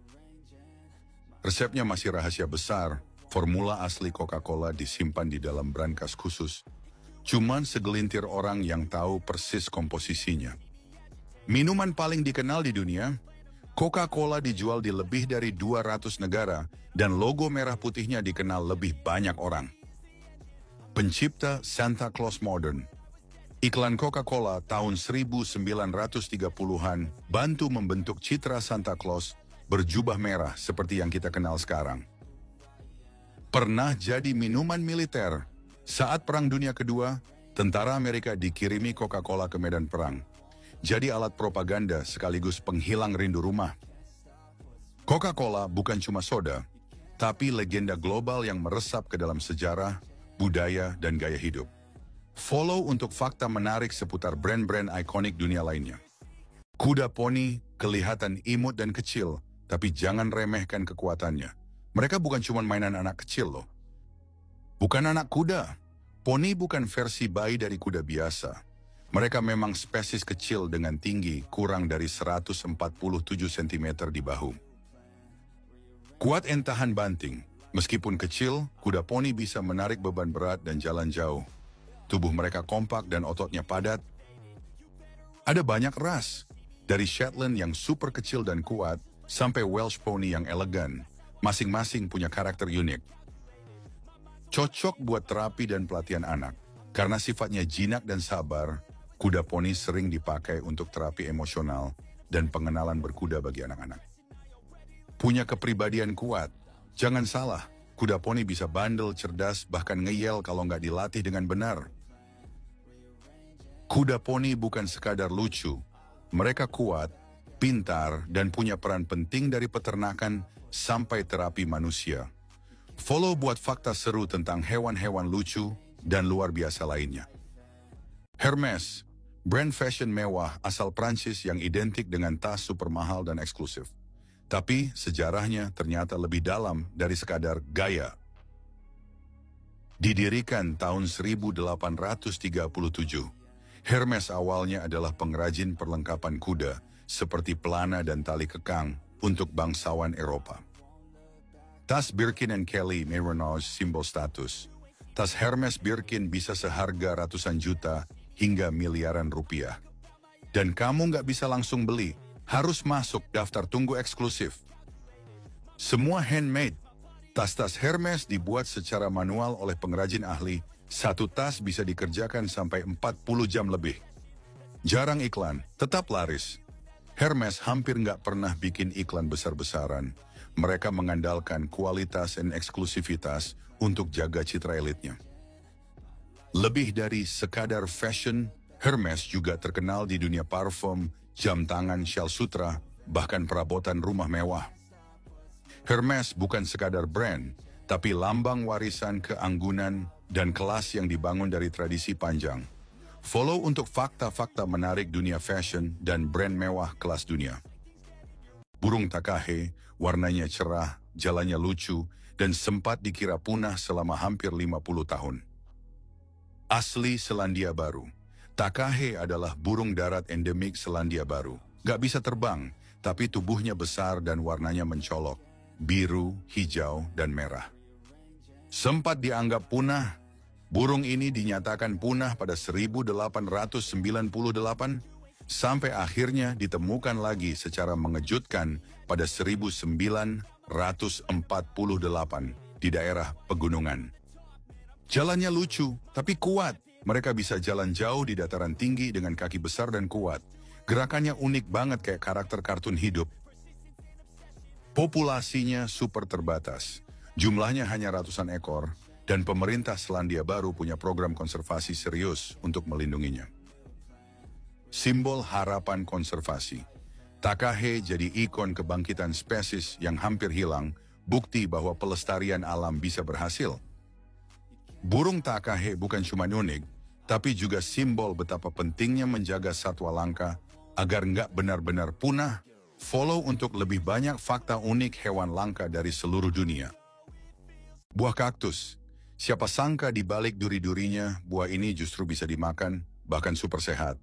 Resepnya masih rahasia besar, formula asli Coca-Cola disimpan di dalam brankas khusus. Cuman segelintir orang yang tahu persis komposisinya. Minuman paling dikenal di dunia, Coca-Cola dijual di lebih dari 200 negara dan logo merah putihnya dikenal lebih banyak orang. Pencipta Santa Claus modern. Iklan Coca-Cola tahun 1930-an bantu membentuk citra Santa Claus berjubah merah seperti yang kita kenal sekarang. Pernah jadi minuman militer. Saat Perang Dunia Kedua, tentara Amerika dikirimi Coca-Cola ke medan perang. Jadi alat propaganda sekaligus penghilang rindu rumah. Coca-Cola bukan cuma soda, tapi legenda global yang meresap ke dalam sejarah, budaya, dan gaya hidup. Follow untuk fakta menarik seputar brand-brand ikonik dunia lainnya. Kuda poni kelihatan imut dan kecil, tapi jangan remehkan kekuatannya. Mereka bukan cuma mainan anak kecil loh. Bukan anak kuda. Poni bukan versi bayi dari kuda biasa. Mereka memang spesies kecil dengan tinggi kurang dari 147 cm di bahu. Kuat dan tahan banting. Meskipun kecil, kuda poni bisa menarik beban berat dan jalan jauh. Tubuh mereka kompak dan ototnya padat. Ada banyak ras, dari Shetland yang super kecil dan kuat, sampai Welsh Pony yang elegan. Masing-masing punya karakter unik. Cocok buat terapi dan pelatihan anak. Karena sifatnya jinak dan sabar, kuda poni sering dipakai untuk terapi emosional dan pengenalan berkuda bagi anak-anak. Punya kepribadian kuat. Jangan salah, kuda poni bisa bandel, cerdas, bahkan ngeyel kalau nggak dilatih dengan benar. Kuda poni bukan sekadar lucu. Mereka kuat, pintar, dan punya peran penting dari peternakan sampai terapi manusia. Follow buat fakta seru tentang hewan-hewan lucu dan luar biasa lainnya. Hermes, brand fashion mewah asal Prancis yang identik dengan tas super mahal dan eksklusif. Tapi sejarahnya ternyata lebih dalam dari sekadar gaya. Didirikan tahun 1837, Hermes awalnya adalah pengrajin perlengkapan kuda seperti pelana dan tali kekang untuk bangsawan Eropa. Tas Birkin & Kelly Méronage simbol status. Tas Hermes Birkin bisa seharga ratusan juta hingga miliaran rupiah. Dan kamu nggak bisa langsung beli, harus masuk daftar tunggu eksklusif. Semua handmade. Tas-tas Hermes dibuat secara manual oleh pengrajin ahli. Satu tas bisa dikerjakan sampai 40 jam lebih. Jarang iklan, tetap laris. Hermes hampir nggak pernah bikin iklan besar-besaran. Mereka mengandalkan kualitas dan eksklusivitas untuk jaga citra elitnya. Lebih dari sekadar fashion, Hermes juga terkenal di dunia parfum, jam tangan Shell Sutra, bahkan perabotan rumah mewah. Hermes bukan sekadar brand, tapi lambang warisan keanggunan dan kelas yang dibangun dari tradisi panjang. Follow untuk fakta-fakta menarik dunia fashion dan brand mewah kelas dunia. Burung Takahe, warnanya cerah, jalannya lucu, dan sempat dikira punah selama hampir 50 tahun. Asli Selandia Baru. Takahe adalah burung darat endemik Selandia Baru. Gak bisa terbang, tapi tubuhnya besar dan warnanya mencolok. Biru, hijau, dan merah. Sempat dianggap punah, burung ini dinyatakan punah pada 1898, sampai akhirnya ditemukan lagi secara mengejutkan pada 1948 di daerah pegunungan. Jalannya lucu, tapi kuat. Mereka bisa jalan jauh di dataran tinggi dengan kaki besar dan kuat. Gerakannya unik banget kayak karakter kartun hidup. Populasinya super terbatas. Jumlahnya hanya ratusan ekor, dan pemerintah Selandia Baru punya program konservasi serius untuk melindunginya. Simbol harapan konservasi. Takahe jadi ikon kebangkitan spesies yang hampir hilang, bukti bahwa pelestarian alam bisa berhasil. Burung Takahe bukan cuma unik, tapi juga simbol betapa pentingnya menjaga satwa langka agar nggak benar-benar punah. Follow untuk lebih banyak fakta unik hewan langka dari seluruh dunia. Buah kaktus. Siapa sangka di balik duri-durinya, buah ini justru bisa dimakan, bahkan super sehat.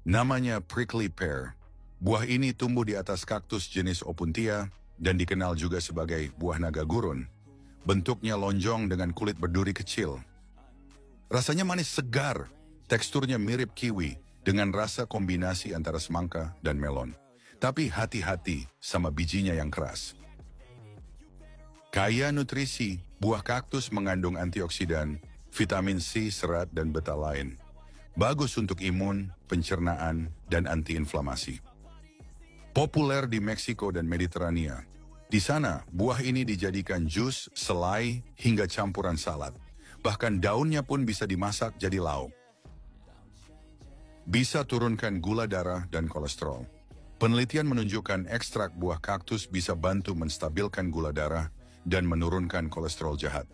Namanya prickly pear. Buah ini tumbuh di atas kaktus jenis Opuntia dan dikenal juga sebagai buah naga gurun. Bentuknya lonjong dengan kulit berduri kecil. Rasanya manis segar, teksturnya mirip kiwi dengan rasa kombinasi antara semangka dan melon. Tapi hati-hati sama bijinya yang keras. Kaya nutrisi, buah kaktus mengandung antioksidan, vitamin C, serat, dan betalain. Bagus untuk imun, pencernaan, dan antiinflamasi. Populer di Meksiko dan Mediterania. Di sana, buah ini dijadikan jus, selai, hingga campuran salad. Bahkan daunnya pun bisa dimasak jadi lauk. Bisa turunkan gula darah dan kolesterol. Penelitian menunjukkan ekstrak buah kaktus bisa bantu menstabilkan gula darah dan menurunkan kolesterol jahat.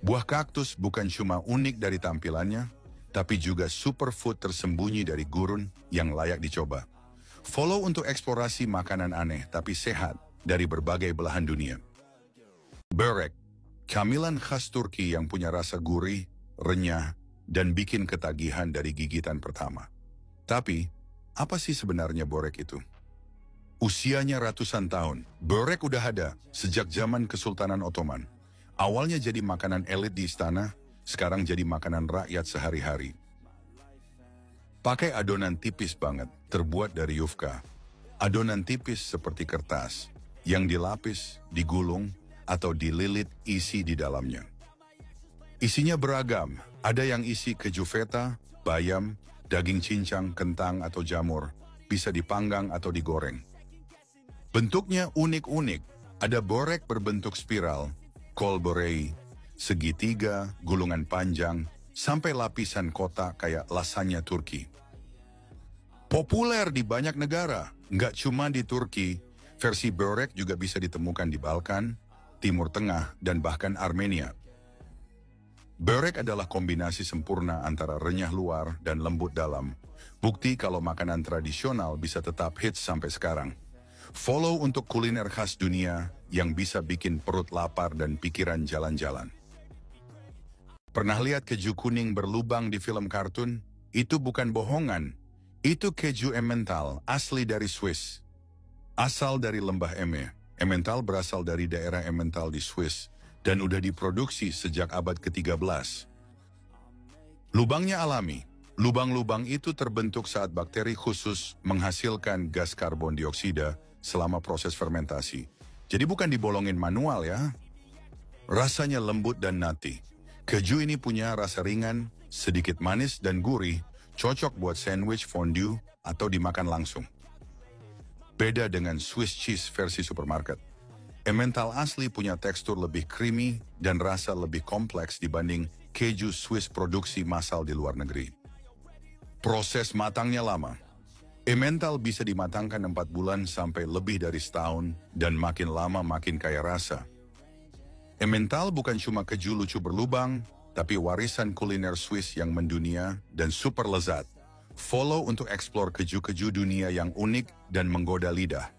Buah kaktus bukan cuma unik dari tampilannya, tapi juga superfood tersembunyi dari gurun yang layak dicoba. Follow untuk eksplorasi makanan aneh tapi sehat dari berbagai belahan dunia. Börek, camilan khas Turki yang punya rasa gurih, renyah, dan bikin ketagihan dari gigitan pertama. Tapi, apa sih sebenarnya börek itu? Usianya ratusan tahun, börek udah ada sejak zaman Kesultanan Ottoman. Awalnya jadi makanan elit di istana, sekarang jadi makanan rakyat sehari-hari. Pakai adonan tipis banget, terbuat dari yufka. Adonan tipis seperti kertas, yang dilapis, digulung, atau dililit isi di dalamnya. Isinya beragam, ada yang isi keju feta, bayam, daging cincang, kentang, atau jamur, bisa dipanggang atau digoreng. Bentuknya unik-unik, ada börek berbentuk spiral, kol borei, segitiga, gulungan panjang, sampai lapisan kotak kayak lasagna Turki. Populer di banyak negara, nggak cuma di Turki, versi börek juga bisa ditemukan di Balkan, Timur Tengah, dan bahkan Armenia. Börek adalah kombinasi sempurna antara renyah luar dan lembut dalam. Bukti kalau makanan tradisional bisa tetap hits sampai sekarang. Follow untuk kuliner khas dunia yang bisa bikin perut lapar dan pikiran jalan-jalan. Pernah lihat keju kuning berlubang di film kartun? Itu bukan bohongan. Itu keju Emmental, asli dari Swiss. Asal dari lembah Emme. Emmental berasal dari daerah Emmental di Swiss dan udah diproduksi sejak abad ke-13. Lubangnya alami, Lubang-lubang itu terbentuk saat bakteri khusus menghasilkan gas karbon dioksida selama proses fermentasi. Jadi bukan dibolongin manual ya. Rasanya lembut dan nati. Keju ini punya rasa ringan, sedikit manis dan gurih, cocok buat sandwich, fondue, atau dimakan langsung. Beda dengan Swiss cheese versi supermarket. Emmental asli punya tekstur lebih creamy dan rasa lebih kompleks dibanding keju Swiss produksi massal di luar negeri. Proses matangnya lama. Emmental bisa dimatangkan 4 bulan sampai lebih dari setahun dan makin lama makin kaya rasa. Emmental bukan cuma keju lucu berlubang, tapi warisan kuliner Swiss yang mendunia dan super lezat. Follow untuk eksplor keju-keju dunia yang unik dan menggoda lidah.